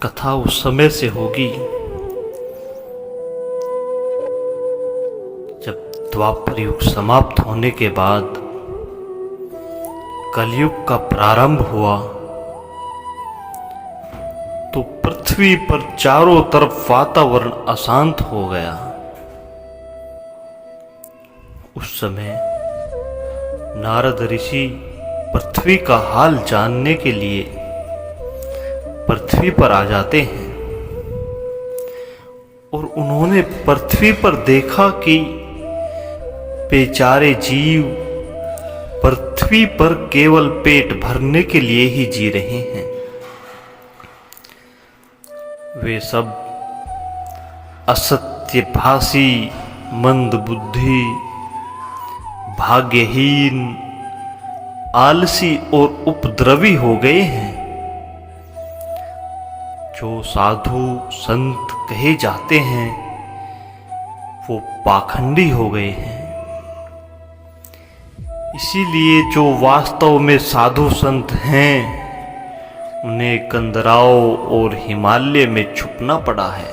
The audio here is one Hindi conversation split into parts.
कथा उस समय से होगी जब द्वापर युग समाप्त होने के बाद कलयुग का प्रारंभ हुआ तो पृथ्वी पर चारों तरफ वातावरण अशांत हो गया। उस समय नारद ऋषि पृथ्वी का हाल जानने के लिए पृथ्वी पर आ जाते हैं और उन्होंने पृथ्वी पर देखा कि बेचारे जीव पृथ्वी पर केवल पेट भरने के लिए ही जी रहे हैं। वे सब असत्यभाषी, मंदबुद्धि, भाग्यहीन, आलसी और उपद्रवी हो गए हैं। जो साधु संत कहे जाते हैं वो पाखंडी हो गए हैं। इसीलिए जो वास्तव में साधु संत हैं उन्हें कंदराओं और हिमालय में छुपना पड़ा है।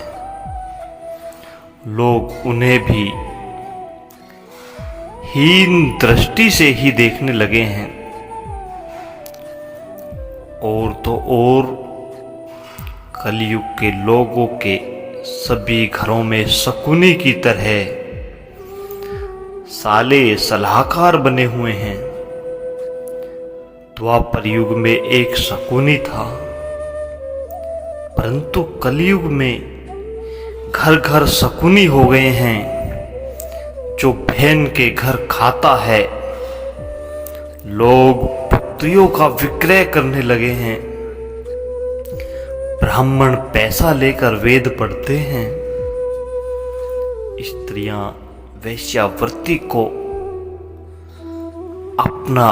लोग उन्हें भी हीन दृष्टि से ही देखने लगे हैं। और तो और कलयुग के लोगों के सभी घरों में शकुनी की तरह साले सलाहकार बने हुए हैं। द्वापर युग में एक शकुनी था, परंतु कलयुग में घर घर शकुनी हो गए हैं। जो बहन के घर खाता है, लोग पुत्रियों का विक्रय करने लगे हैं। ब्राह्मण पैसा लेकर वेद पढ़ते हैं। स्त्रियां वेश्यावृत्ति को अपना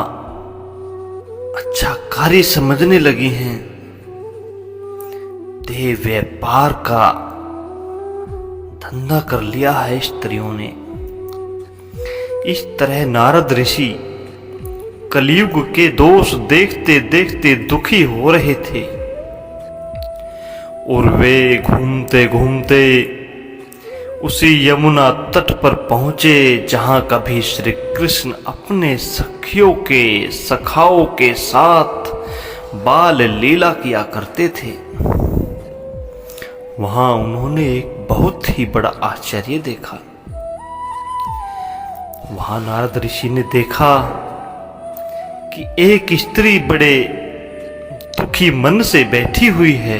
अच्छा कार्य समझने लगी हैं। देह व्यापार का धंधा कर लिया है स्त्रियों ने। इस तरह नारद ऋषि कलयुग के दोष देखते देखते दुखी हो रहे थे और वे घूमते घूमते उसी यमुना तट पर पहुंचे जहां कभी श्री कृष्ण अपने सखियों के सखाओं के साथ बाल लीला किया करते थे। वहां उन्होंने एक बहुत ही बड़ा आश्चर्य देखा। वहां नारद ऋषि ने देखा कि एक स्त्री बड़े दुखी मन से बैठी हुई है।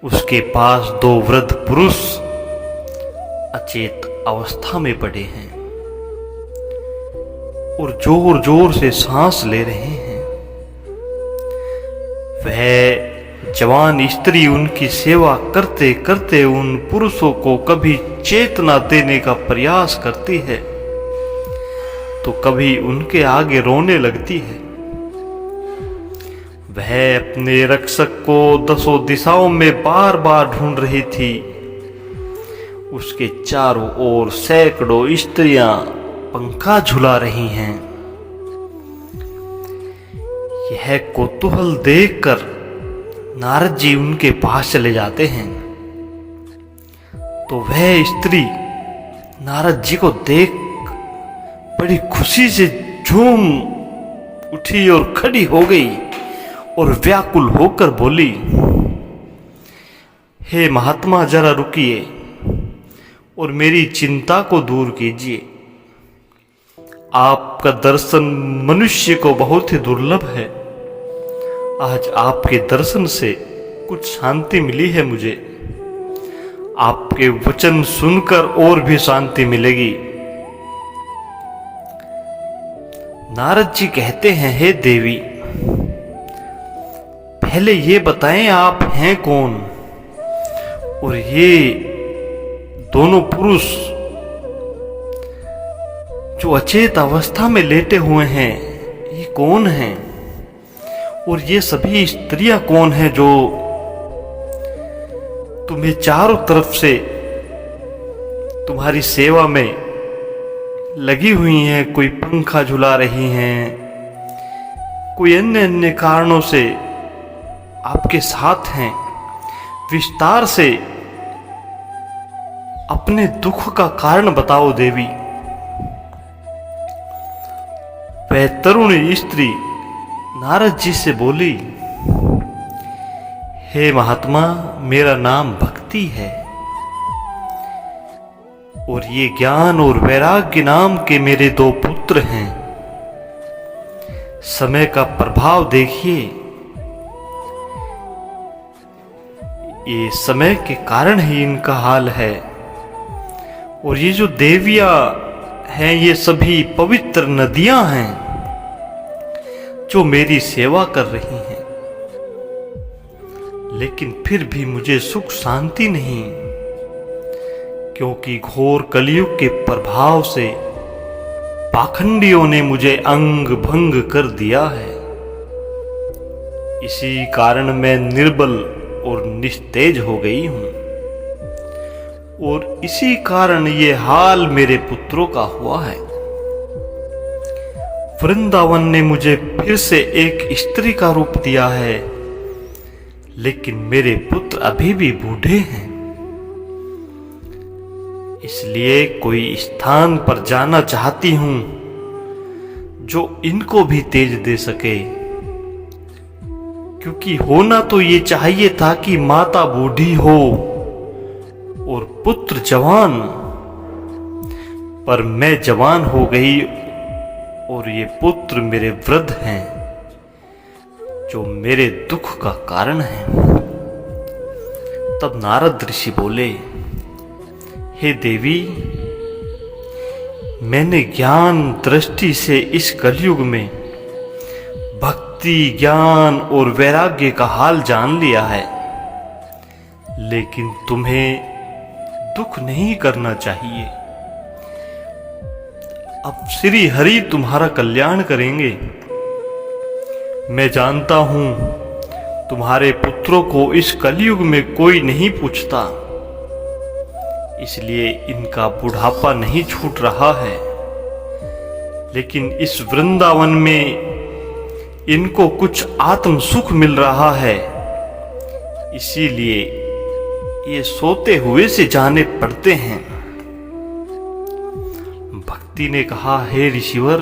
उसके पास दो वृद्ध पुरुष अचेत अवस्था में पड़े हैं और जोर जोर से सांस ले रहे हैं। वह जवान स्त्री उनकी सेवा करते करते उन पुरुषों को कभी चेतना देने का प्रयास करती है तो कभी उनके आगे रोने लगती है। वह अपने रक्षक को दसों दिशाओं में बार बार ढूंढ रही थी। उसके चारों ओर सैकड़ों स्त्रियां पंखा झुला रही हैं। यह कौतूहल देखकर नारद जी उनके पास चले जाते हैं तो वह स्त्री नारद जी को देख बड़ी खुशी से झूम उठी और खड़ी हो गई और व्याकुल होकर बोली, हे महात्मा, जरा रुकिए और मेरी चिंता को दूर कीजिए। आपका दर्शन मनुष्य को बहुत ही दुर्लभ है। आज आपके दर्शन से कुछ शांति मिली है मुझे। आपके वचन सुनकर और भी शांति मिलेगी। नारद जी कहते हैं, हे देवी, पहले ये बताएं आप हैं कौन और ये दोनों पुरुष जो अचेत अवस्था में लेटे हुए हैं ये कौन हैं और ये सभी स्त्रियां कौन हैं जो तुम्हें चारों तरफ से तुम्हारी सेवा में लगी हुई हैं। कोई पंखा झुला रही हैं, कोई अन्य अन्य कारणों से आपके साथ हैं, विस्तार से अपने दुख का कारण बताओ देवी। वह तरुण स्त्री नारद जी से बोली, हे महात्मा, मेरा नाम भक्ति है और ये ज्ञान और वैराग्य नाम के मेरे 2 पुत्र हैं। समय का प्रभाव देखिए, ये समय के कारण ही इनका हाल है। और ये जो देवियां हैं, ये सभी पवित्र नदियां हैं जो मेरी सेवा कर रही हैं, लेकिन फिर भी मुझे सुख शांति नहीं, क्योंकि घोर कलयुग के प्रभाव से पाखंडियों ने मुझे अंग भंग कर दिया है। इसी कारण मैं निर्बल और निस्तेज हो गई हूं, और इसी कारण ये हाल मेरे पुत्रों का हुआ है। वृंदावन ने मुझे फिर से एक स्त्री का रूप दिया है, लेकिन मेरे पुत्र अभी भी बूढ़े हैं। इसलिए कोई स्थान पर जाना चाहती हूं जो इनको भी तेज दे सके, क्योंकि होना तो ये चाहिए था कि माता बूढ़ी हो और पुत्र जवान, पर मैं जवान हो गई और ये पुत्र मेरे वृद्ध हैं जो मेरे दुख का कारण है। तब नारद ऋषि बोले, हे देवी, मैंने ज्ञान दृष्टि से इस कलयुग में भक्ति, ज्ञान और वैराग्य का हाल जान लिया है, लेकिन तुम्हें दुख नहीं करना चाहिए। अब श्री हरि तुम्हारा कल्याण करेंगे। मैं जानता हूं तुम्हारे पुत्रों को इस कलयुग में कोई नहीं पूछता, इसलिए इनका बुढ़ापा नहीं छूट रहा है, लेकिन इस वृंदावन में इनको कुछ आत्म सुख मिल रहा है, इसीलिए ये सोते हुए से जाने पड़ते हैं। भक्ति ने कहा, हे ऋषिवर,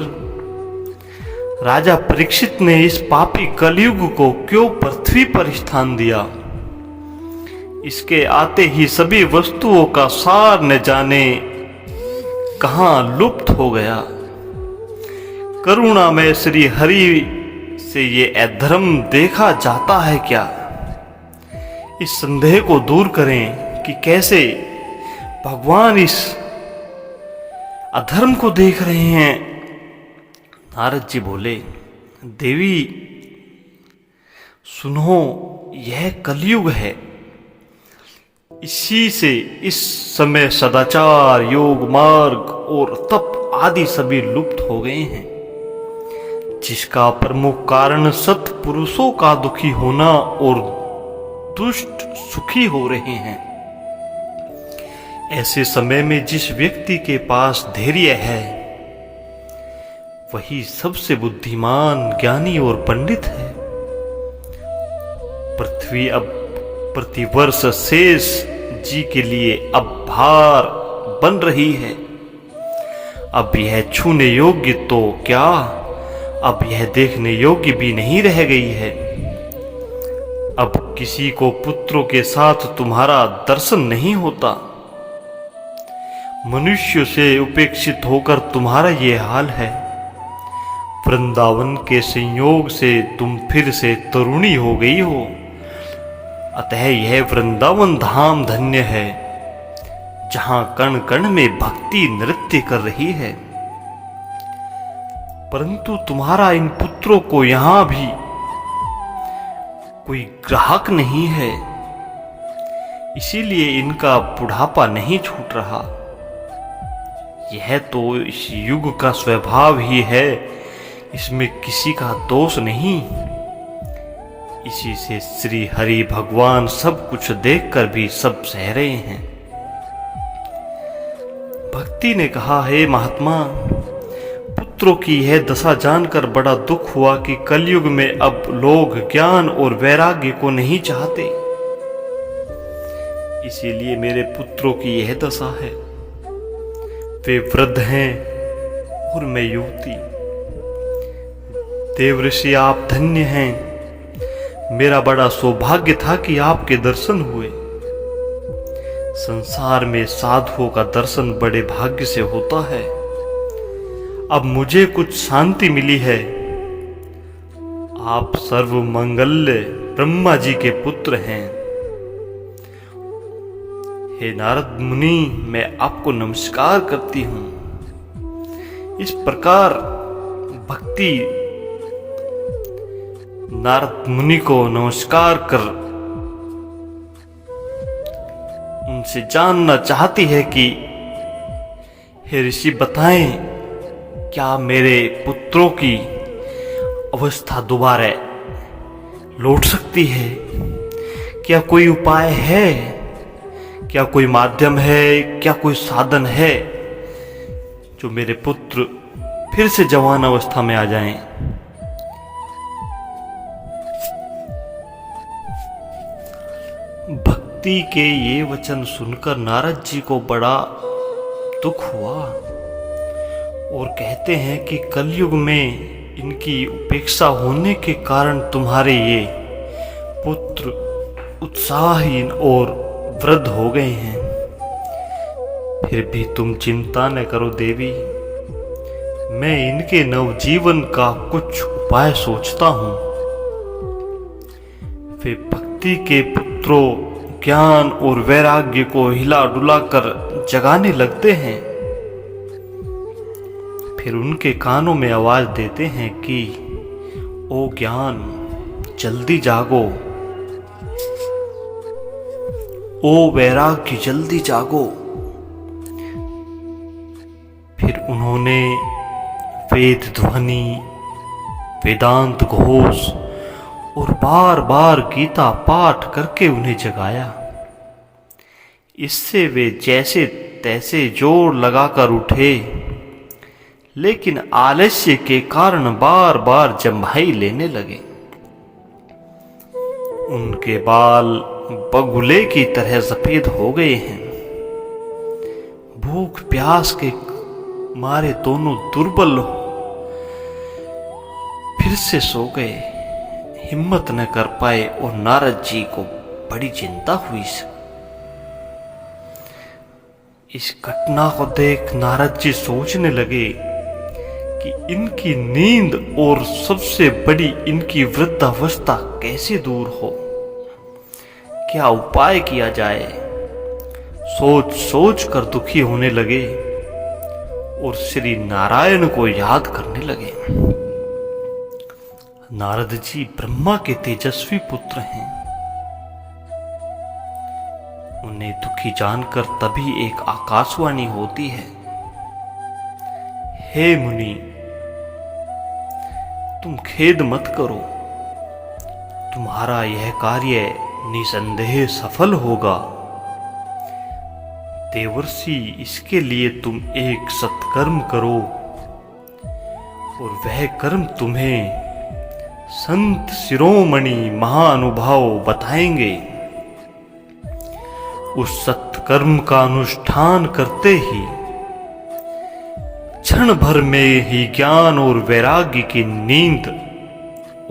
राजा परीक्षित ने इस पापी कलयुग को क्यों पृथ्वी पर स्थान दिया? इसके आते ही सभी वस्तुओं का सार न जाने कहां लुप्त हो गया। करुणा में श्री हरि से ये अधर्म देखा जाता है क्या? इस संदेह को दूर करें कि कैसे भगवान इस अधर्म को देख रहे हैं। नारद जी बोले, देवी सुनो, यह कलयुग है, इसी से इस समय सदाचार, योग मार्ग और तप आदि सभी लुप्त हो गए हैं, जिसका प्रमुख कारण सत्पुरुषों का दुखी होना और दुष्ट सुखी हो रहे हैं। ऐसे समय में जिस व्यक्ति के पास धैर्य है, वही सबसे बुद्धिमान, ज्ञानी और पंडित है। पृथ्वी अब प्रतिवर्ष शेष जी के लिए अब भार बन रही है। अब यह छूने योग्य तो क्या, अब यह देखने योग्य भी नहीं रह गई है। अब किसी को पुत्रों के साथ तुम्हारा दर्शन नहीं होता। मनुष्य से उपेक्षित होकर तुम्हारा ये हाल है। वृंदावन के संयोग से तुम फिर से तरुणी हो गई हो, अतः यह वृंदावन धाम धन्य है, जहां कण कण में भक्ति नृत्य कर रही है। परंतु तुम्हारा इन पुत्रों को यहां भी कोई ग्राहक नहीं है, इसीलिए इनका बुढ़ापा नहीं छूट रहा। यह तो इस युग का स्वभाव ही है, इसमें किसी का दोष नहीं। इसी से श्री हरि भगवान सब कुछ देखकर भी सब सह रहे हैं। भक्ति ने कहा, हे महात्मा, पुत्रों की यह दशा जानकर बड़ा दुख हुआ कि कलयुग में अब लोग ज्ञान और वैराग्य को नहीं चाहते। इसीलिए मेरे पुत्रों की यह दशा है। वे वृद्ध हैं और मैं युवती। देवऋषि आप धन्य हैं। मेरा बड़ा सौभाग्य था कि आपके दर्शन हुए। संसार में साधुओं का दर्शन बड़े भाग्य से होता है। अब मुझे कुछ शांति मिली है। आप सर्वमंगल्य ब्रह्मा जी के पुत्र हैं। हे नारद मुनि, मैं आपको नमस्कार करती हूं। इस प्रकार भक्ति नारद मुनि को नमस्कार कर उनसे जानना चाहती है कि हे ऋषि बताएं, क्या मेरे पुत्रों की अवस्था दोबारा लौट सकती है? क्या कोई उपाय है? क्या कोई माध्यम है? क्या कोई साधन है जो मेरे पुत्र फिर से जवान अवस्था में आ जाएं? भक्ति के ये वचन सुनकर नारद जी को बड़ा दुख हुआ और कहते हैं कि कलयुग में इनकी उपेक्षा होने के कारण तुम्हारे ये पुत्र उत्साहहीन और वृद्ध हो गए हैं। फिर भी तुम चिंता न करो देवी, मैं इनके नवजीवन का कुछ उपाय सोचता हूं। वे भक्ति के पुत्रों ज्ञान और वैराग्य को हिला डुला कर जगाने लगते हैं। फिर उनके कानों में आवाज देते हैं कि ओ ज्ञान, जल्दी जागो। ओ वैराग्य, जल्दी जागो। फिर उन्होंने वेद ध्वनि, वेदांत घोष और बार बार गीता पाठ करके उन्हें जगाया। इससे वे जैसे तैसे जोर लगाकर उठे, लेकिन आलस्य के कारण बार बार जम्भाई लेने लगे। उनके बाल बगुले की तरह सफेद हो गए हैं। भूख प्यास के मारे दोनों दुर्बल फिर से सो गए, हिम्मत न कर पाए और नारद जी को बड़ी चिंता हुई। इस घटना को देख नारद जी सोचने लगे कि इनकी नींद और सबसे बड़ी इनकी वृद्धावस्था कैसे दूर हो, क्या उपाय किया जाए। सोच सोच कर दुखी होने लगे और श्री नारायण को याद करने लगे। नारद जी ब्रह्मा के तेजस्वी पुत्र हैं। उन्हें दुखी जानकर तभी एक आकाशवाणी होती है, हे मुनि, तुम खेद मत करो, तुम्हारा यह कार्य निसंदेह सफल होगा। देवर्षि, इसके लिए तुम एक सत्कर्म करो और वह कर्म तुम्हें संत शिरोमणि महानुभाव बताएंगे। उस सत्कर्म का अनुष्ठान करते ही क्षण भर में ही ज्ञान और वैराग्य की नींद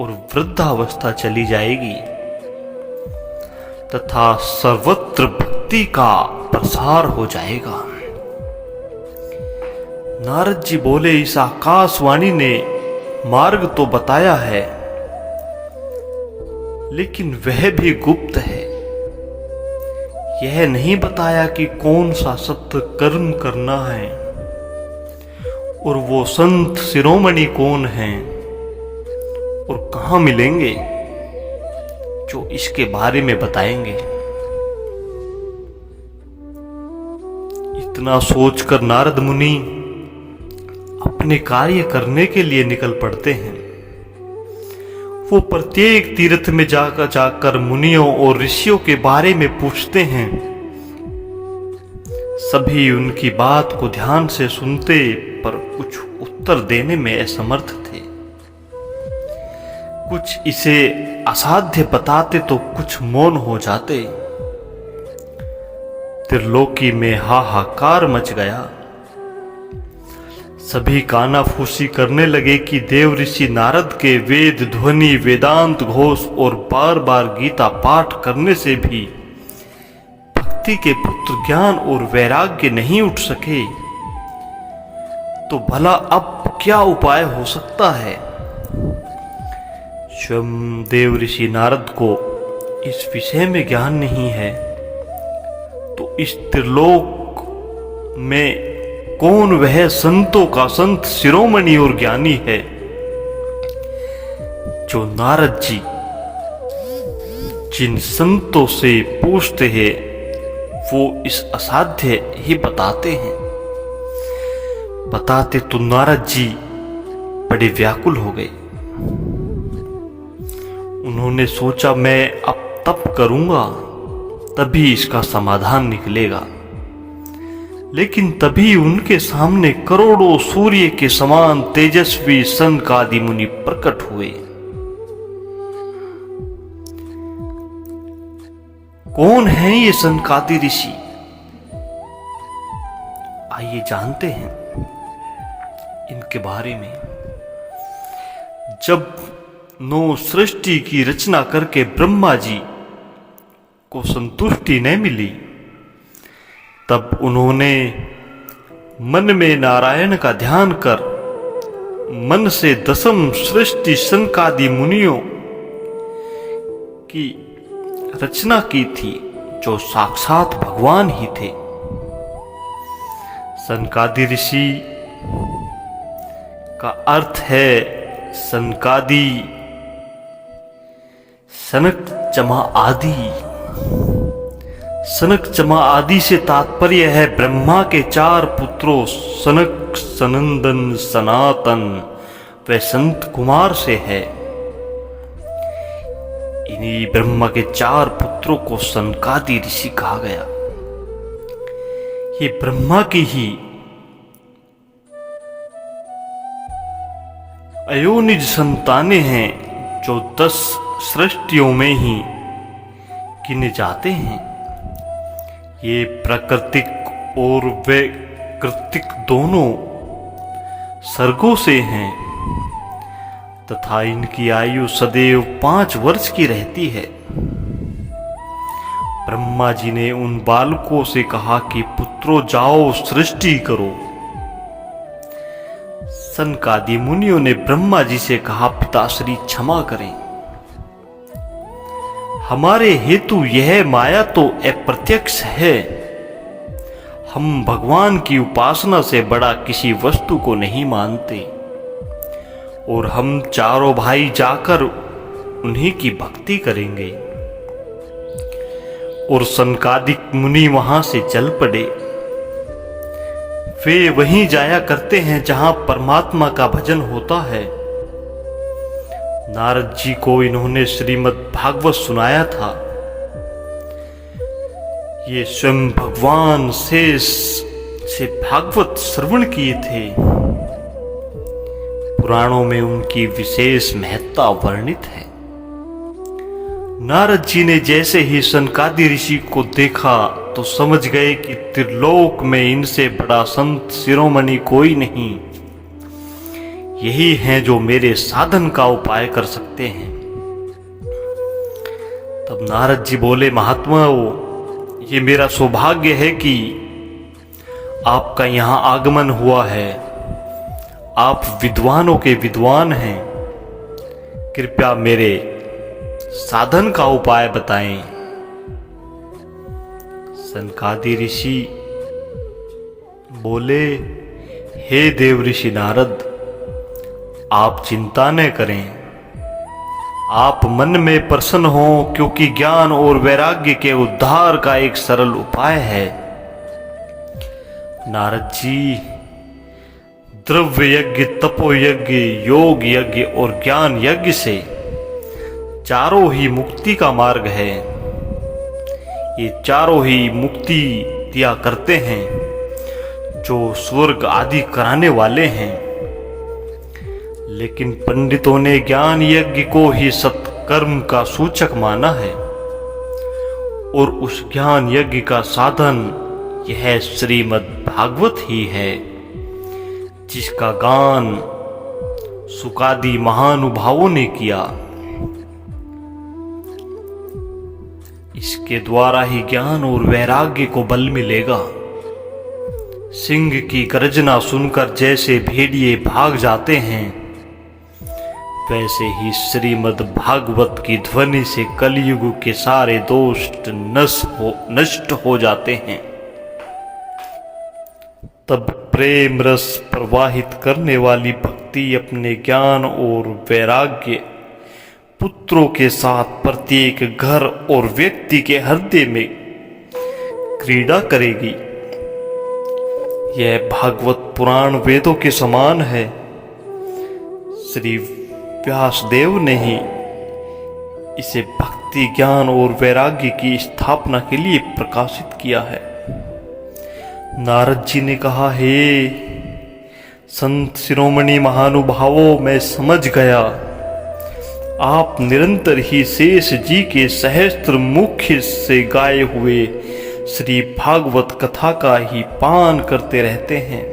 और वृद्धावस्था चली जाएगी तथा सर्वत्र भक्ति का प्रसार हो जाएगा। नारद जी बोले, इस आकाशवाणी ने मार्ग तो बताया है, लेकिन वह भी गुप्त है। यह नहीं बताया कि कौन सा सत्य कर्म करना है और वो संत शिरोमणि कौन हैं और कहां मिलेंगे जो इसके बारे में बताएंगे। इतना सोचकर नारद मुनि अपने कार्य करने के लिए निकल पड़ते हैं। वो प्रत्येक तीर्थ में जाकर मुनियों और ऋषियों के बारे में पूछते हैं। सभी उनकी बात को ध्यान से सुनते पर कुछ उत्तर देने में असमर्थ थे। कुछ इसे असाध्य बताते तो कुछ मौन हो जाते। त्रिलोकी में हाहाकार मच गया। सभी कानाफूसी करने लगे कि देव ऋषि नारद के वेद ध्वनि, वेदांत घोष और बार बार गीता पाठ करने से भी भक्ति के पुत्र ज्ञान और वैराग्य नहीं उठ सके, तो भला अब क्या उपाय हो सकता है। स्वयं देव ऋषि नारद को इस विषय में ज्ञान नहीं है, तो इस त्रिलोक में कौन वह संतों का संत शिरोमणि और ज्ञानी है जो नारद जी जिन संतों से पूछते हैं वो इस असाध्य ही बताते हैं। बताते तो नारद जी बड़े व्याकुल हो गए। उन्होंने सोचा मैं अब तप करूंगा तभी इसका समाधान निकलेगा। लेकिन तभी उनके सामने करोड़ों सूर्य के समान तेजस्वी सनकादि मुनि प्रकट हुए। कौन है ये सनकादि ऋषि, आइए जानते हैं इनके बारे में। जब 9 सृष्टि की रचना करके ब्रह्मा जी को संतुष्टि न मिली, तब उन्होंने मन में नारायण का ध्यान कर मन से 10वीं सृष्टि सनकादि मुनियों की रचना की थी जो साक्षात भगवान ही थे। सनकादि ऋषि का अर्थ है सनकादि, सनक चमा आदि। सनक चमा आदि से तात्पर्य है ब्रह्मा के 4 पुत्रों सनक, सनंदन, सनातन व संत कुमार से है। इन्हीं ब्रह्मा के 4 पुत्रों को सनकादि ऋषि कहा गया। ये ब्रह्मा की ही अयोनिज संतानें हैं जो 10 सृष्टियों में ही गिने जाते हैं। ये प्राकृतिक और वैकृतिक दोनों सर्गों से हैं तथा इनकी आयु सदैव 5 वर्ष की रहती है। ब्रह्मा जी ने उन बालकों से कहा कि पुत्रों जाओ सृष्टि करो। सनकादि मुनियों ने ब्रह्मा जी से कहा पिताश्री क्षमा करें, हमारे हेतु यह माया तो अप्रत्यक्ष है। हम भगवान की उपासना से बड़ा किसी वस्तु को नहीं मानते और हम चारों भाई जाकर उन्हीं की भक्ति करेंगे। और सनकादिक मुनि वहां से चल पड़े। वे वहीं जाया करते हैं जहां परमात्मा का भजन होता है। नारद जी को इन्होंने श्रीमद् भागवत सुनाया था। ये स्वयं भगवान शेष से भागवत श्रवण किए थे। पुराणों में उनकी विशेष महत्ता वर्णित है। नारद जी ने जैसे ही सनकादि ऋषि को देखा तो समझ गए कि त्रिलोक में इनसे बड़ा संत शिरोमणि कोई नहीं। यही हैं जो मेरे साधन का उपाय कर सकते हैं। तब नारद जी बोले महात्माओं, ये मेरा सौभाग्य है कि आपका यहां आगमन हुआ है। आप विद्वानों के विद्वान हैं। कृपया मेरे साधन का उपाय बताएं। सनकादि ऋषि बोले, हे देव ऋषि नारद, आप चिंता न करें। आप मन में प्रसन्न हो, क्योंकि ज्ञान और वैराग्य के उद्धार का एक सरल उपाय है। नारद जी, द्रव्य यज्ञ, तपो यज्ञ, योग यज्ञ और ज्ञान यज्ञ से चारों ही मुक्ति का मार्ग है। ये चारों ही मुक्ति दिया करते हैं जो स्वर्ग आदि कराने वाले हैं। लेकिन पंडितों ने ज्ञान यज्ञ को ही सत्कर्म का सूचक माना है और उस ज्ञान यज्ञ का साधन यह श्रीमद् भागवत ही है, जिसका गान सुकादि महानुभावों ने किया। इसके द्वारा ही ज्ञान और वैराग्य को बल मिलेगा। सिंह की गर्जना सुनकर जैसे भेड़िए भाग जाते हैं, वैसे ही श्रीमद् भागवत की ध्वनि से कलयुग के सारे दोष नष्ट हो जाते हैं। तब प्रेम रस प्रवाहित करने वाली भक्ति अपने ज्ञान और वैराग्य पुत्रों के साथ प्रत्येक घर और व्यक्ति के हृदय में क्रीड़ा करेगी। यह भागवत पुराण वेदों के समान है। श्री व्यासदेव ने ही इसे भक्ति ज्ञान और वैराग्य की स्थापना के लिए प्रकाशित किया है। नारद जी ने कहा, हे संत शिरोमणि महानुभावों, मैं समझ गया, आप निरंतर ही शेष जी के सहस्त्र मुख से गाए हुए श्री भागवत कथा का ही पान करते रहते हैं।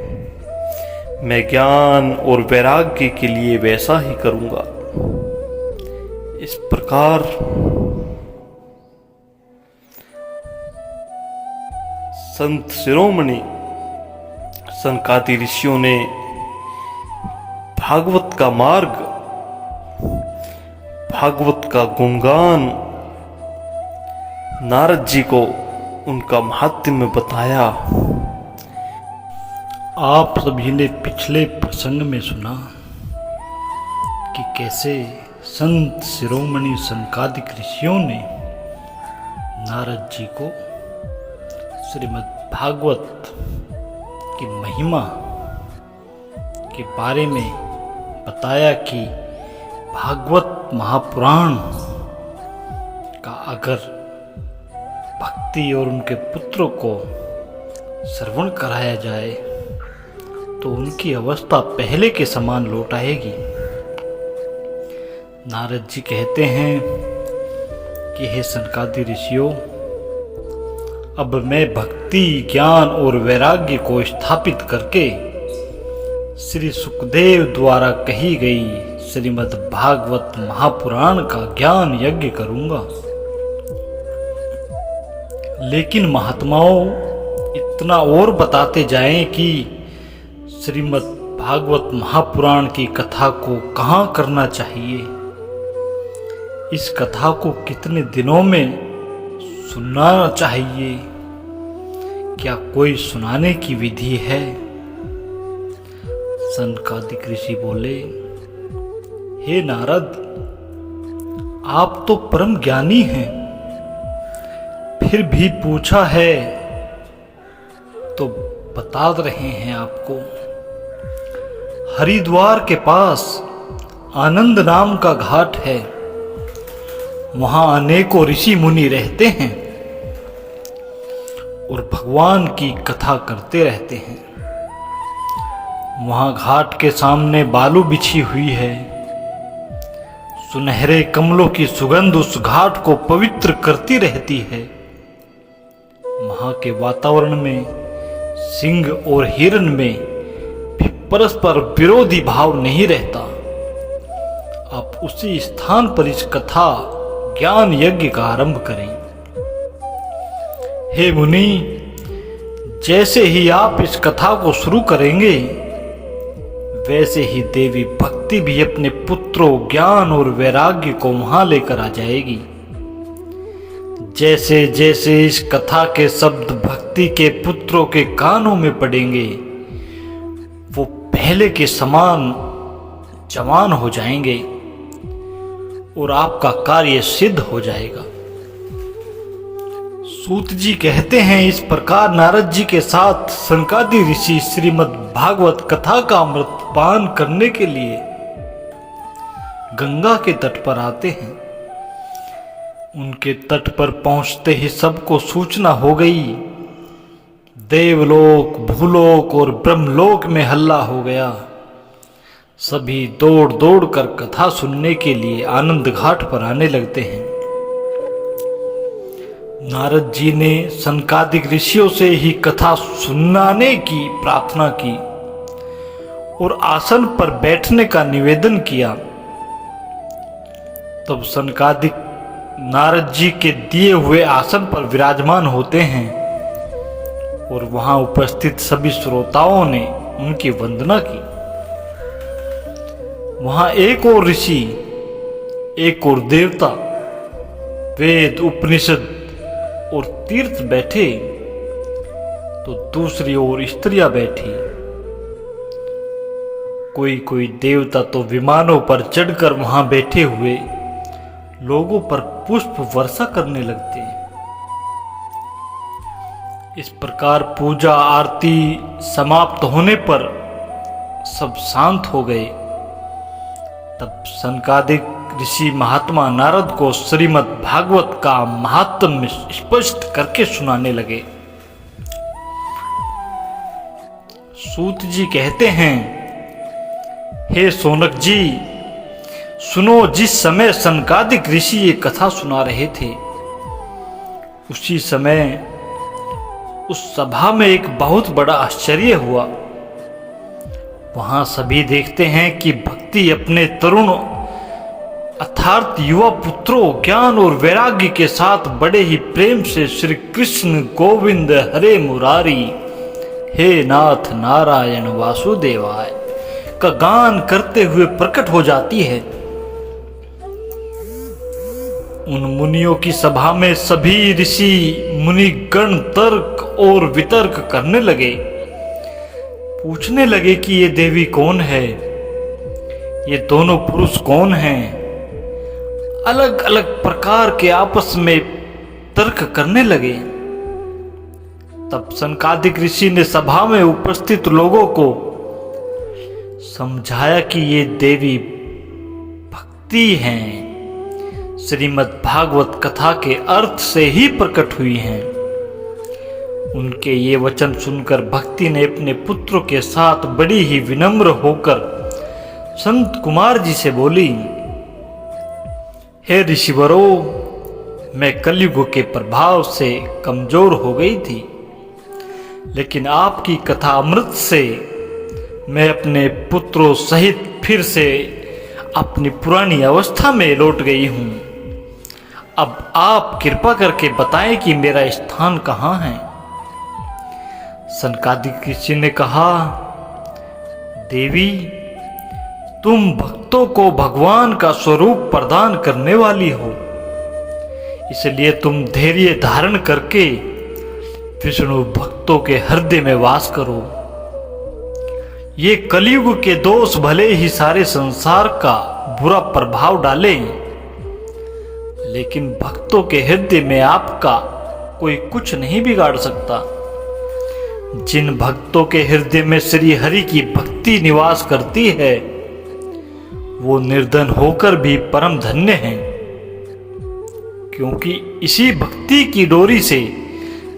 मैं ज्ञान और वैराग्य के लिए वैसा ही करूंगा। इस प्रकार संत शिरोमणि सनकादि ऋषियों ने भागवत का मार्ग, भागवत का गुणगान नारद जी को उनका महात्म्य बताया। आप सभी ने पिछले प्रसंग में सुना कि कैसे संत शिरोमणि सनकादिक ऋषियों ने नारद जी को श्रीमद् भागवत की महिमा के बारे में बताया कि भागवत महापुराण का अगर भक्ति और उनके पुत्रों को श्रवण कराया जाए तो उनकी अवस्था पहले के समान लौट आएगी। नारद जी कहते हैं कि हे सनकादि ऋषियों, अब मैं भक्ति ज्ञान और वैराग्य को स्थापित करके श्री सुखदेव द्वारा कही गई श्रीमद् भागवत महापुराण का ज्ञान यज्ञ करूंगा। लेकिन महात्माओं, इतना और बताते जाएं कि श्रीमद् भागवत महापुराण की कथा को कहाँ करना चाहिए, इस कथा को कितने दिनों में सुनना चाहिए, क्या कोई सुनाने की विधि है? सनकादिक ऋषि बोले, हे नारद, आप तो परम ज्ञानी हैं, फिर भी पूछा है तो बता रहे हैं आपको। हरिद्वार के पास आनंद नाम का घाट है, वहां अनेकों ऋषि मुनि रहते हैं और भगवान की कथा करते रहते हैं। वहां घाट के सामने बालू बिछी हुई है। सुनहरे कमलों की सुगंध उस घाट को पवित्र करती रहती है। वहां के वातावरण में सिंह और हिरण में भी परस्पर विरोधी भाव नहीं रहता। आप उसी स्थान पर इस कथा ज्ञान यज्ञ का आरंभ करें। हे मुनि, जैसे ही आप इस कथा को शुरू करेंगे, वैसे ही देवी भक्ति भी अपने पुत्रों ज्ञान और वैराग्य को वहां लेकर आ जाएगी। जैसे जैसे इस कथा के शब्द भक्ति के पुत्रों के कानों में पड़ेंगे, वो पहले के समान जवान हो जाएंगे और आपका कार्य सिद्ध हो जाएगा। सूत जी कहते हैं, इस प्रकार नारद जी के साथ सनकादि ऋषि श्रीमद् भागवत कथा का अमृत पान करने के लिए गंगा के तट पर आते हैं। उनके तट पर पहुंचते ही सबको सूचना हो गई। देवलोक, भूलोक और ब्रह्मलोक में हल्ला हो गया। सभी दौड़ दौड़ कर कथा सुनने के लिए आनंद घाट पर आने लगते हैं। नारद जी ने सनकादिक ऋषियों से ही कथा सुनाने की प्रार्थना की और आसन पर बैठने का निवेदन किया। तब सनकादिक नारद जी के दिए हुए आसन पर विराजमान होते हैं और वहां उपस्थित सभी श्रोताओं ने उनकी वंदना की। वहां एक और ऋषि, एक और देवता, वेद, उपनिषद और तीर्थ बैठे तो दूसरी ओर स्त्रियां बैठी। कोई कोई देवता तो विमानों पर चढ़कर वहां बैठे हुए लोगों पर पुष्प वर्षा करने लगते हैं। इस प्रकार पूजा आरती समाप्त होने पर सब शांत हो गए। तब सनकादिक ऋषि महात्मा नारद को श्रीमद् भागवत का महात्म्य स्पष्ट करके सुनाने लगे। सूत जी कहते हैं, हे सौनक जी, सुनो, जिस समय सनकादिक ऋषि ये कथा सुना रहे थे उसी समय उस सभा में एक बहुत बड़ा आश्चर्य हुआ। वहां सभी देखते हैं कि भक्ति अपने तरुण अर्थात युवा पुत्रों, ज्ञान और वैराग्य के साथ बड़े ही प्रेम से श्री कृष्ण गोविंद हरे मुरारी, हे नाथ नारायण वासुदेवाय का गान करते हुए प्रकट हो जाती है। उन मुनियों की सभा में सभी ऋषि मुनिगण तर्क और वितर्क करने लगे। पूछने लगे कि ये देवी कौन है, ये दोनों पुरुष कौन हैं। अलग अलग प्रकार के आपस में तर्क करने लगे। तब सनकादिक ऋषि ने सभा में उपस्थित लोगों को समझाया कि ये देवी भक्ति हैं, श्रीमद् भागवत कथा के अर्थ से ही प्रकट हुई हैं। उनके ये वचन सुनकर भक्ति ने अपने पुत्रों के साथ बड़ी ही विनम्र होकर संत कुमार जी से बोली, हे ऋषिवरों, मैं कलयुग के प्रभाव से कमजोर हो गई थी, लेकिन आपकी कथा अमृत से मैं अपने पुत्रों सहित फिर से अपनी पुरानी अवस्था में लौट गई हूं। अब आप कृपा करके बताएं कि मेरा स्थान कहां है। सनकादिक ऋषि ने कहा, देवी, तुम भक्तों को भगवान का स्वरूप प्रदान करने वाली हो, इसलिए तुम धैर्य धारण करके विष्णु भक्तों के हृदय में वास करो। ये कलयुग के दोष भले ही सारे संसार का बुरा प्रभाव डालें, लेकिन भक्तों के हृदय में आपका कोई कुछ नहीं बिगाड़ सकता। जिन भक्तों के हृदय में श्री हरि की भक्ति निवास करती है वो निर्धन होकर भी परम धन्य हैं, क्योंकि इसी भक्ति की डोरी से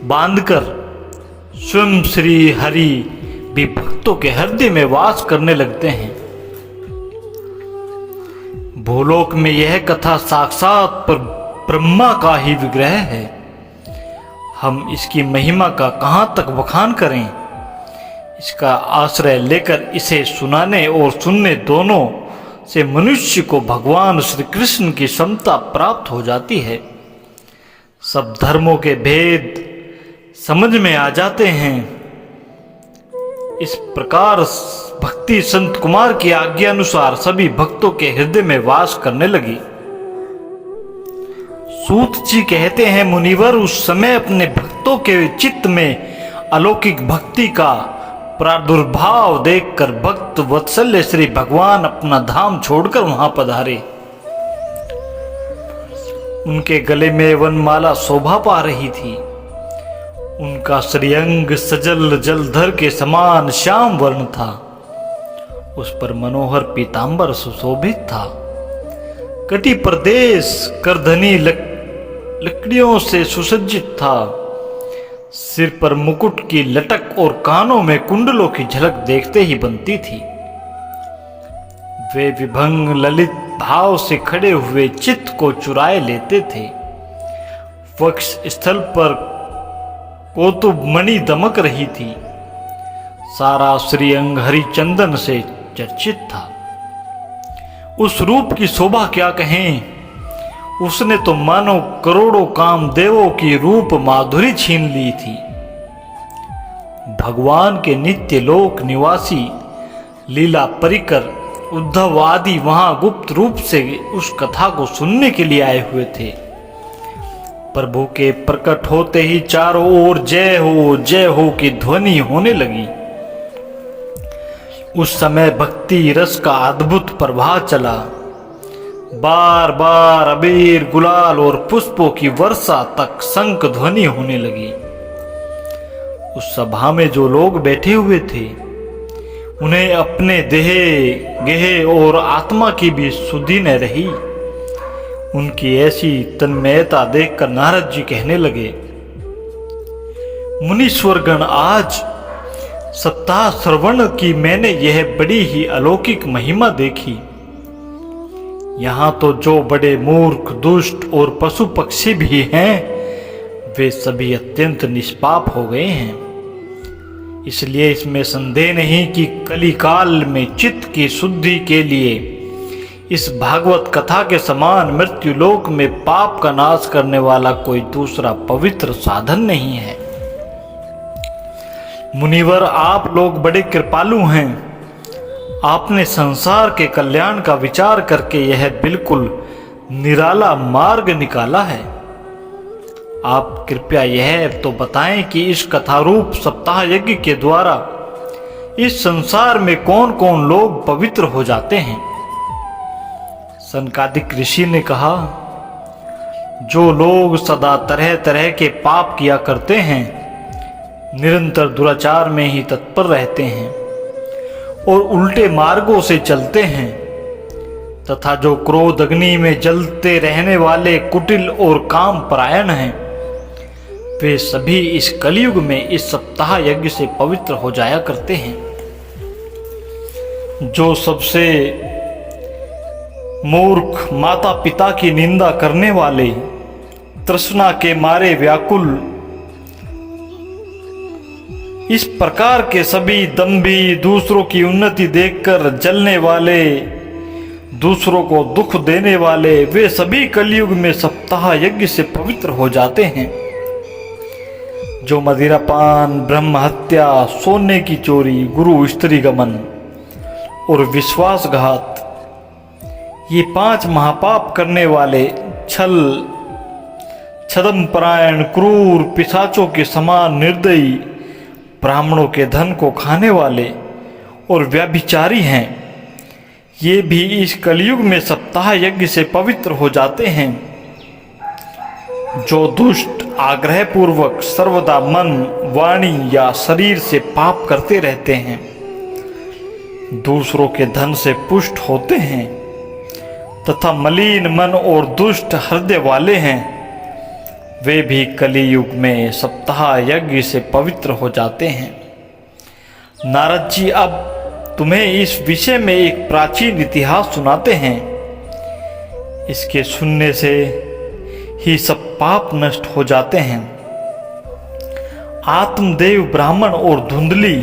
बांधकर स्वयं श्री हरि भी भक्तों के हृदय में वास करने लगते हैं। भूलोक में यह कथा साक्षात पर ब्रह्मा का ही विग्रह है। हम इसकी महिमा का कहां तक बखान करें। इसका आश्रय लेकर इसे सुनाने और सुनने दोनों से मनुष्य को भगवान श्री कृष्ण की समता प्राप्त हो जाती है। सब धर्मों के भेद समझ में आ जाते हैं। इस प्रकार भक्ति संत कुमार की आज्ञा अनुसार सभी भक्तों के हृदय में वास करने लगी। सूत जी कहते हैं, मुनिवर, उस समय अपने भक्तों के चित्त में अलौकिक भक्ति का प्रादुर्भाव देखकर भक्त वत्सल्य श्री भगवान अपना धाम छोड़कर वहां पधारे। उनके गले में वनमाला शोभा पा रही थी। उनका श्रीअंग सजल जलधर के समान श्याम वर्ण था। उस पर मनोहर पीतांबर सुशोभित था। कटी प्रदेश करधनी लकड़ियों से सुसज्जित था। सिर पर मुकुट की लटक और कानों में कुंडलों की झलक देखते ही बनती थी। वे विभंग ललित भाव से खड़े हुए चित्त को चुराए लेते थे। वक्ष स्थल पर कौतुब मणि दमक रही थी। सारा श्रीअंग हरिचंदन से चर्चित था। उस रूप की शोभा क्या कहें, उसने तो मानो करोड़ों कामदेवों की रूप माधुरी छीन ली थी। भगवान के नित्य लोक निवासी लीला परिकर उद्धव आदि वहां गुप्त रूप से उस कथा को सुनने के लिए आए हुए थे। प्रभु के प्रकट होते ही चारों ओर जय हो की ध्वनि होने लगी। उस समय भक्ति रस का अद्भुत प्रवाह चला। बार बार अबीर गुलाल और पुष्पों की वर्षा तक शंख ध्वनि होने लगी। उस सभा में जो लोग बैठे हुए थे उन्हें अपने देह गेह और आत्मा की भी सुधि न रही। उनकी ऐसी तन्मयता देखकर नारद जी कहने लगे, मुनीश्वरगण, आज सप्ताह श्रवण की मैंने यह बड़ी ही अलौकिक महिमा देखी। यहाँ तो जो बड़े मूर्ख, दुष्ट और पशु पक्षी भी हैं, वे सभी अत्यंत निष्पाप हो गए हैं। इसलिए इसमें संदेह नहीं कि कलिकाल में चित्त की शुद्धि के लिए इस भागवत कथा के समान मृत्युलोक में पाप का नाश करने वाला कोई दूसरा पवित्र साधन नहीं है। मुनिवर, आप लोग बड़े कृपालु हैं। आपने संसार के कल्याण का विचार करके यह बिल्कुल निराला मार्ग निकाला है। आप कृपया यह तो बताएं कि इस कथारूप सप्ताह यज्ञ के द्वारा इस संसार में कौन कौन लोग पवित्र हो जाते हैं। सनकादिक ऋषि ने कहा, जो लोग सदा तरह तरह के पाप किया करते हैं, निरंतर दुराचार में ही तत्पर रहते हैं और उल्टे मार्गों से चलते हैं, तथा जो क्रोध अग्नि में जलते रहने वाले कुटिल और काम परायण हैं, वे सभी इस कलयुग में इस सप्ताह यज्ञ से पवित्र हो जाया करते हैं। जो सबसे मूर्ख, माता पिता की निंदा करने वाले, तृष्णा के मारे व्याकुल, इस प्रकार के सभी दंभी, दूसरों की उन्नति देखकर जलने वाले, दूसरों को दुख देने वाले, वे सभी कलयुग में सप्ताह यज्ञ से पवित्र हो जाते हैं। जो मदिरापान, ब्रह्म हत्या, सोने की चोरी, गुरु स्त्री गमन और विश्वासघात, ये 5 महापाप करने वाले, छल, छदमपरायण, क्रूर, पिशाचों के समान निर्दयी, ब्राह्मणों के धन को खाने वाले और व्यभिचारी हैं, ये भी इस कलयुग में सप्ताह यज्ञ से पवित्र हो जाते हैं। जो दुष्ट, आग्रह पूर्वक सर्वदा मन, वाणी या शरीर से पाप करते रहते हैं, दूसरों के धन से पुष्ट होते हैं तथा मलिन मन और दुष्ट हृदय वाले हैं, वे भी कलियुग में सप्ताह यज्ञ से पवित्र हो जाते हैं। नारद जी, अब तुम्हें इस विषय में एक प्राचीन इतिहास सुनाते हैं। इसके सुनने से ही सब पाप नष्ट हो जाते हैं। आत्मदेव ब्राह्मण और धुंधली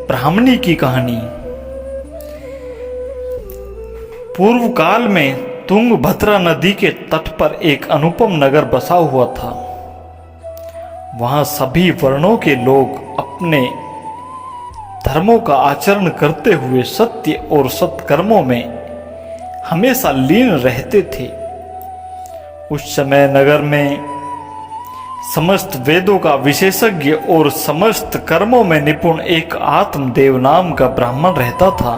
ब्राह्मणी की कहानी। पूर्व काल में तुंगभद्रा नदी के तट पर एक अनुपम नगर बसा हुआ था। वहां सभी वर्णों के लोग अपने धर्मों का आचरण करते हुए सत्य और सत्कर्मों में हमेशा लीन रहते थे। उस समय नगर में समस्त वेदों का विशेषज्ञ और समस्त कर्मों में निपुण एक आत्मदेव नाम का ब्राह्मण रहता था।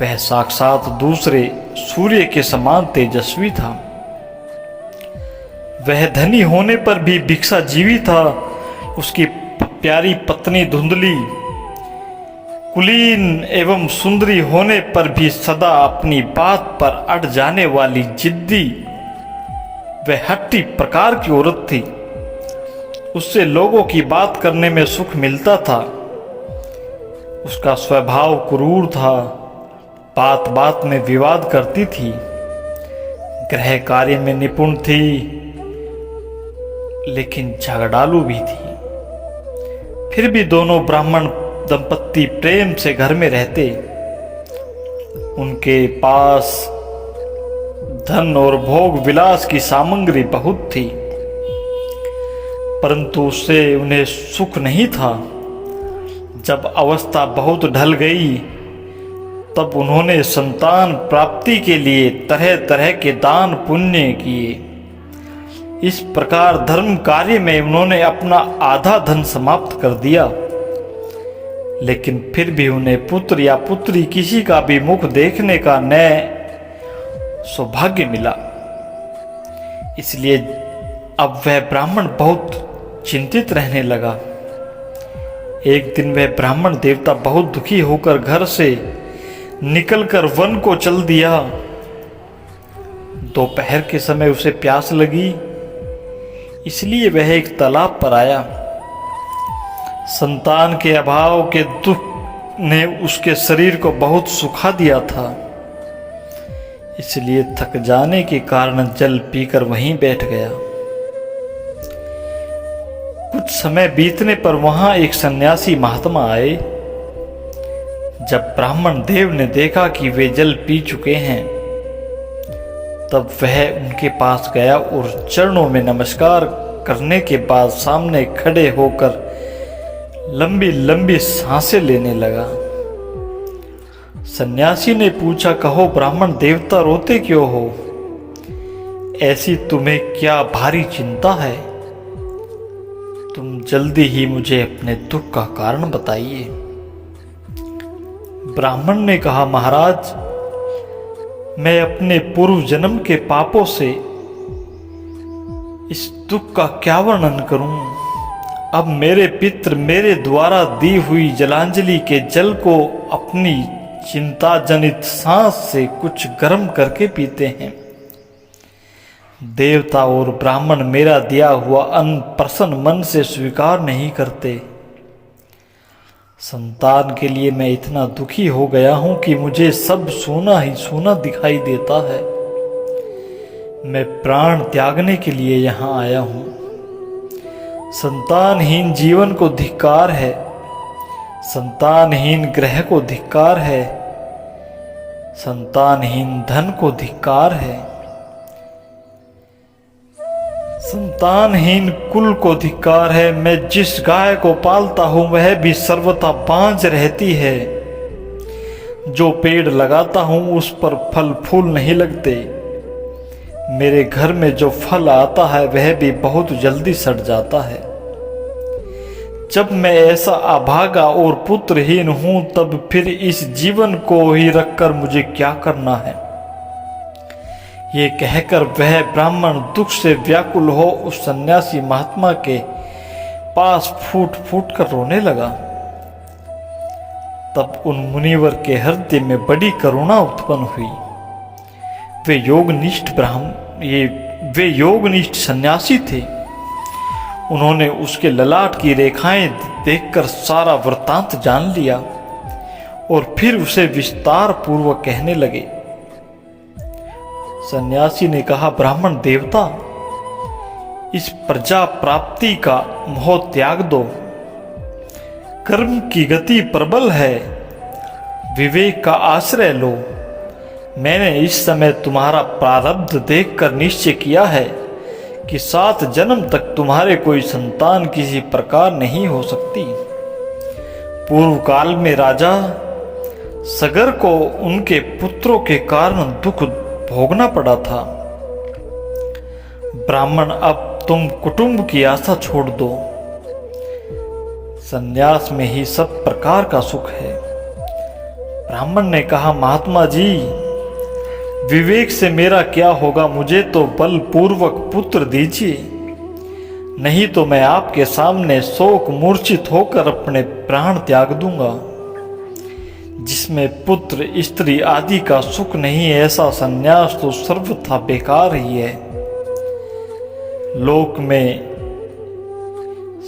वह साक्षात दूसरे सूर्य के समान तेजस्वी था। वह धनी होने पर भी भिक्षाजीवी था। उसकी प्यारी पत्नी धुंधली कुलीन एवं सुंदरी होने पर भी सदा अपनी बात पर अड़ जाने वाली जिद्दी वह हट्टी प्रकार की औरत थी। उससे लोगों की बात करने में सुख मिलता था। उसका स्वभाव क्रूर था, बात बात में विवाद करती थी, गृह कार्य में निपुण थी, लेकिन झगड़ालू भी थी। फिर भी दोनों ब्राह्मण दंपत्ति प्रेम से घर में रहते। उनके पास धन और भोग विलास की सामग्री बहुत थी, परंतु उससे उन्हें सुख नहीं था। जब अवस्था बहुत ढल गई, तब उन्होंने संतान प्राप्ति के लिए तरह तरह के दान पुण्य किए। इस प्रकार धर्म कार्य में उन्होंने अपना आधा धन समाप्त कर दिया, लेकिन फिर भी उन्हें पुत्र या पुत्री किसी का भी मुख देखने का न सौभाग्य मिला। इसलिए अब वह ब्राह्मण बहुत चिंतित रहने लगा। एक दिन वह ब्राह्मण देवता बहुत दुखी होकर घर से निकलकर वन को चल दिया। दोपहर के समय उसे प्यास लगी, इसलिए वह एक तालाब पर आया। संतान के अभाव के दुख ने उसके शरीर को बहुत सुखा दिया था, इसलिए थक जाने के कारण जल पीकर वहीं बैठ गया। कुछ समय बीतने पर वहां एक सन्यासी महात्मा आए। जब ब्राह्मण देव ने देखा कि वे जल पी चुके हैं, तब वह उनके पास गया और चरणों में नमस्कार करने के बाद सामने खड़े होकर लंबी लंबी सांसें लेने लगा। सन्यासी ने पूछा, कहो ब्राह्मण देवता, रोते क्यों हो? ऐसी तुम्हें क्या भारी चिंता है? तुम जल्दी ही मुझे अपने दुख का कारण बताइए। ब्राह्मण ने कहा, महाराज, मैं अपने पूर्व जन्म के पापों से इस दुख का क्या वर्णन करूं। अब मेरे पितृ मेरे द्वारा दी हुई जलांजलि के जल को अपनी चिंता जनित सांस से कुछ गर्म करके पीते हैं। देवता और ब्राह्मण मेरा दिया हुआ अन्न प्रसन्न मन से स्वीकार नहीं करते। संतान के लिए मैं इतना दुखी हो गया हूं कि मुझे सब सोना ही सोना दिखाई देता है। मैं प्राण त्यागने के लिए यहां आया हूं। संतानहीन जीवन को धिक्कार है, संतानहीन ग्रह को धिक्कार है, संतानहीन धन को धिक्कार है, संतानहीन कुल को धिक्कार है। मैं जिस गाय को पालता हूं वह भी सर्वथा बांझ रहती है। जो पेड़ लगाता हूं उस पर फल फूल नहीं लगते। मेरे घर में जो फल आता है वह भी बहुत जल्दी सड़ जाता है। जब मैं ऐसा अभागा और पुत्रहीन हूं, तब फिर इस जीवन को ही रखकर मुझे क्या करना है? ये कहकर वह ब्राह्मण दुख से व्याकुल हो उस सन्यासी महात्मा के पास फूट फूट कर रोने लगा। तब उन मुनिवर के हृदय में बड़ी करुणा उत्पन्न हुई। वे योगनिष्ठ सन्यासी थे। उन्होंने उसके ललाट की रेखाएं देखकर सारा वृत्तांत जान लिया और फिर उसे विस्तार पूर्वक कहने लगे। सन्यासी ने कहा, ब्राह्मण देवता, इस प्रजा प्राप्ति का मोह त्याग दो। कर्म की गति प्रबल है, विवेक का आश्रय लो। मैंने इस समय तुम्हारा प्रारब्ध देखकर निश्चय किया है कि 7 जन्म तक तुम्हारे कोई संतान किसी प्रकार नहीं हो सकती। पूर्व काल में राजा सगर को उनके पुत्रों के कारण दुख भोगना पड़ा था। ब्राह्मण, अब तुम कुटुंब की आशा छोड़ दो। संन्यास में ही सब प्रकार का सुख है। ब्राह्मण ने कहा, महात्मा जी, विवेक से मेरा क्या होगा? मुझे तो बलपूर्वक पुत्र दीजिए, नहीं तो मैं आपके सामने शोक मूर्छित होकर अपने प्राण त्याग दूंगा। जिसमें पुत्र स्त्री आदि का सुख नहीं, ऐसा संन्यास तो सर्वथा बेकार ही है। लोक में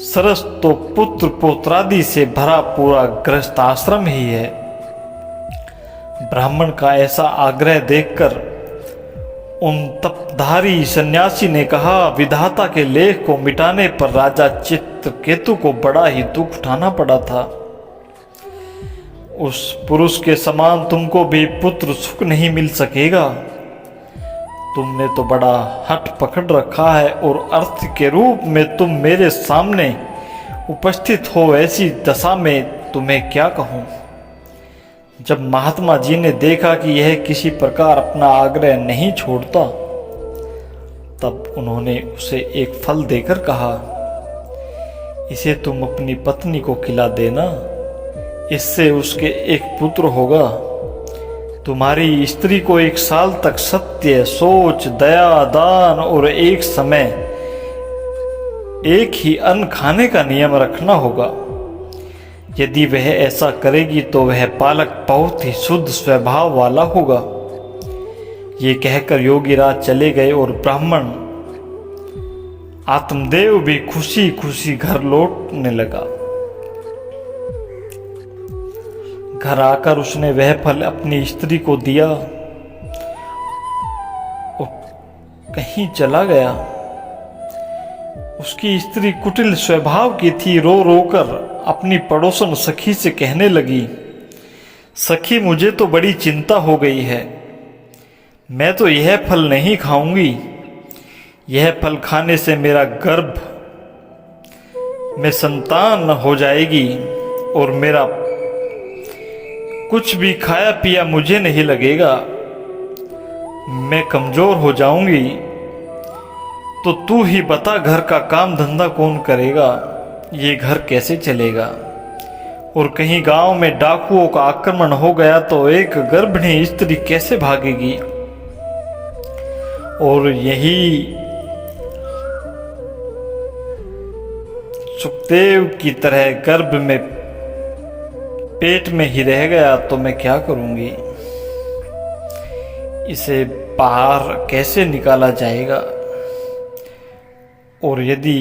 सरस तो पुत्र पौत्रादि से भरा पूरा गृहस्थ आश्रम ही है। ब्राह्मण का ऐसा आग्रह देखकर उन तपधारी सन्यासी ने कहा, विधाता के लेख को मिटाने पर राजा चित्रकेतु को बड़ा ही दुख उठाना पड़ा था। उस पुरुष के समान तुमको भी पुत्र सुख नहीं मिल सकेगा। तुमने तो बड़ा हठ पकड़ रखा है और अर्थ के रूप में तुम मेरे सामने उपस्थित हो, ऐसी दशा में तुम्हें क्या कहूँ। जब महात्मा जी ने देखा कि यह किसी प्रकार अपना आग्रह नहीं छोड़ता, तब उन्होंने उसे एक फल देकर कहा, इसे तुम अपनी पत्नी को खिला देना, इससे उसके एक पुत्र होगा। तुम्हारी स्त्री को 1 साल तक सत्य, सोच, दया, दान और एक समय एक ही अन्न खाने का नियम रखना होगा। यदि वह ऐसा करेगी तो वह बालक बहुत ही शुद्ध स्वभाव वाला होगा। ये कहकर योगीराज चले गए और ब्राह्मण आत्मदेव भी खुशी खुशी घर लौटने लगा। घर आकर उसने वह फल अपनी स्त्री को दिया और कहीं चला गया। उसकी स्त्री कुटिल स्वभाव की थी। रो रो कर अपनी पड़ोसन सखी से कहने लगी, सखी मुझे तो बड़ी चिंता हो गई है। मैं तो यह फल नहीं खाऊंगी। यह फल खाने से मेरा गर्भ में संतान हो जाएगी और मेरा कुछ भी खाया पिया मुझे नहीं लगेगा। मैं कमजोर हो जाऊंगी। तो तू ही बता, घर का काम धंधा कौन करेगा? ये घर कैसे चलेगा? और कहीं गांव में डाकुओं का आक्रमण हो गया तो एक गर्भिणी स्त्री कैसे भागेगी? और यही सुखदेव की तरह गर्भ में पेट में ही रह गया तो मैं क्या करूंगी? इसे बाहर कैसे निकाला जाएगा? और यदि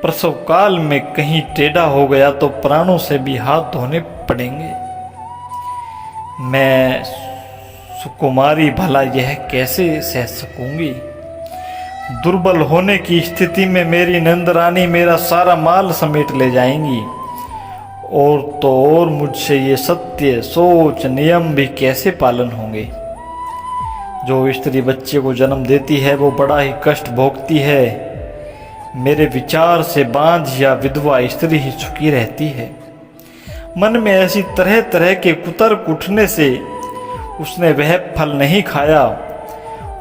प्रसव काल में कहीं टेढ़ा हो गया तो प्राणों से भी हाथ धोने पड़ेंगे। मैं सुकुमारी भला यह कैसे सह सकूंगी? दुर्बल होने की स्थिति में मेरी नंदरानी मेरा सारा माल समेट ले जाएंगी। और तो और मुझसे ये सत्य, सोच, नियम भी कैसे पालन होंगे? जो स्त्री बच्चे को जन्म देती है वो बड़ा ही कष्ट भोगती है। मेरे विचार से बांझ या विधवा स्त्री ही सुखी रहती है। मन में ऐसी तरह तरह के कुतर्क उठने से उसने वह फल नहीं खाया।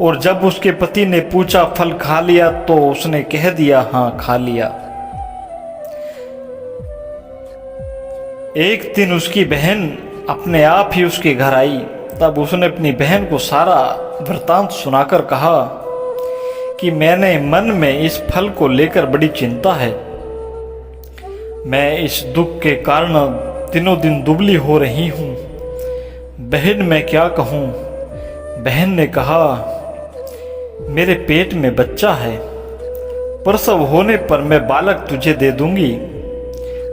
और जब उसके पति ने पूछा फल खा लिया तो उसने कह दिया, हाँ खा लिया। एक दिन उसकी बहन अपने आप ही उसके घर आई। तब उसने अपनी बहन को सारा वृतांत सुनाकर कहा कि मैंने मन में इस फल को लेकर बड़ी चिंता है। मैं इस दुख के कारण दिनों दिन दुबली हो रही हूँ। बहन मैं क्या कहूँ? बहन ने कहा, मेरे पेट में बच्चा है। प्रसव होने पर मैं बालक तुझे दे दूंगी।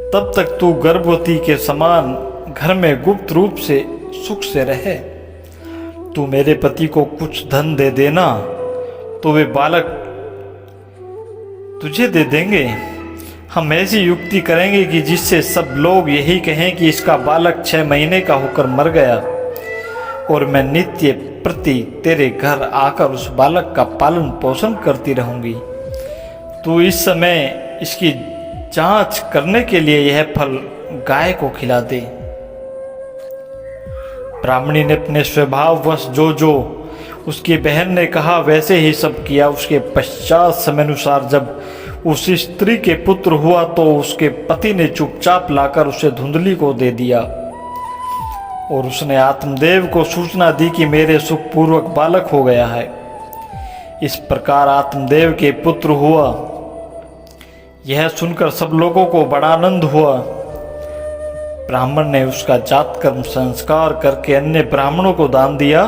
तब तक तू गर्भवती के समान घर में गुप्त रूप से सुख से रहे। तू मेरे पति को कुछ धन दे देना तो वे बालक तुझे दे देंगे। हम ऐसी युक्ति करेंगे कि जिससे सब लोग यही कहें कि इसका बालक 6 महीने का होकर मर गया। और मैं नित्य प्रति तेरे घर आकर उस बालक का पालन पोषण करती रहूंगी। तू इस समय इसकी जांच करने के लिए यह फल गाय को खिला दे। ब्राह्मणी ने अपने स्वभाववश जो उसकी बहन ने कहा वैसे ही सब किया। उसके पश्चात समयानुसार जब उस स्त्री के पुत्र हुआ तो उसके पति ने चुपचाप लाकर उसे धुंधली को दे दिया। और उसने आत्मदेव को सूचना दी कि मेरे सुखपूर्वक बालक हो गया है। इस प्रकार आत्मदेव के पुत्र हुआ। यह सुनकर सब लोगों को बड़ा आनंद हुआ। ब्राह्मण ने उसका जात कर्म संस्कार करके अन्य ब्राह्मणों को दान दिया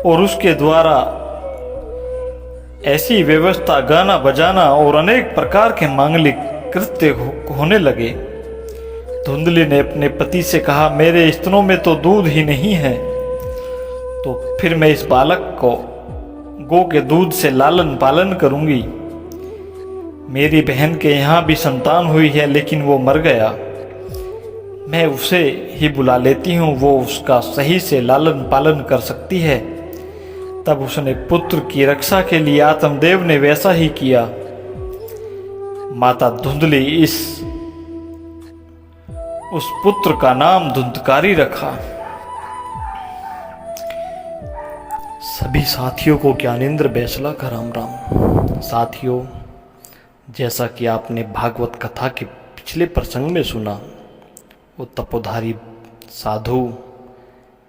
और उसके द्वारा ऐसी व्यवस्था, गाना बजाना और अनेक प्रकार के मांगलिक कृत्य होने लगे। धुंधली ने अपने पति से कहा, मेरे स्तनों में तो दूध ही नहीं है। तो फिर मैं इस बालक को गौ के दूध से लालन पालन करूंगी। मेरी बहन के यहाँ भी संतान हुई है, लेकिन वो मर गया। मैं उसे ही बुला लेती हूँ, वो उसका सही से लालन पालन कर सकती है। तब उसने पुत्र की रक्षा के लिए आत्मदेव ने वैसा ही किया। माता धुंधली उस पुत्र का नाम धुंधकारी रखा। सभी साथियों को ज्ञानेंद्र बैसला का राम राम। साथियों, जैसा कि आपने भागवत कथा के पिछले प्रसंग में सुना, वो तपोधारी साधु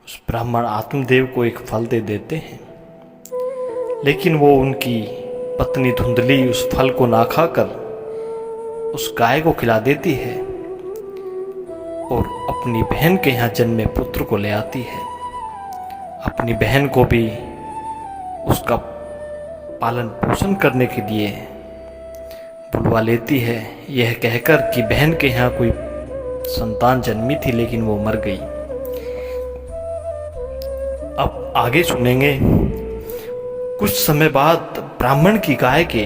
उस ब्राह्मण आत्मदेव को एक फल दे देते हैं, लेकिन वो उनकी पत्नी धुंधली उस फल को ना खाकर उस गाय को खिला देती है और अपनी बहन के यहाँ जन्मे पुत्र को ले आती है। अपनी बहन को भी उसका पालन पोषण करने के लिए बुलवा लेती है, यह कहकर कि बहन के यहाँ कोई संतान जन्मी थी लेकिन वो मर गई। अब आगे सुनेंगे। कुछ समय बाद ब्राह्मण की गाय के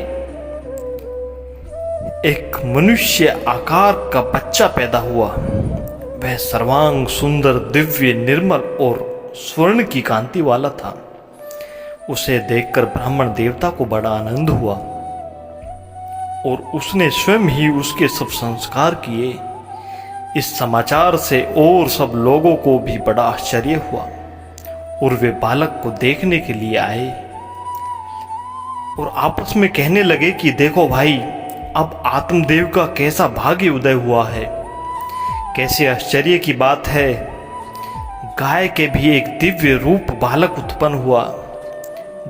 एक मनुष्य आकार का बच्चा पैदा हुआ। वह सर्वांग सुंदर, दिव्य, निर्मल और स्वर्ण की कांति वाला था। उसे देखकर ब्राह्मण देवता को बड़ा आनंद हुआ और उसने स्वयं ही उसके सब संस्कार किए। इस समाचार से और सब लोगों को भी बड़ा आश्चर्य हुआ और वे बालक को देखने के लिए आए और आपस में कहने लगे कि देखो भाई, अब आत्मदेव का कैसा भाग्य उदय हुआ है। कैसे आश्चर्य की बात है, गाय के भी एक दिव्य रूप बालक उत्पन्न हुआ।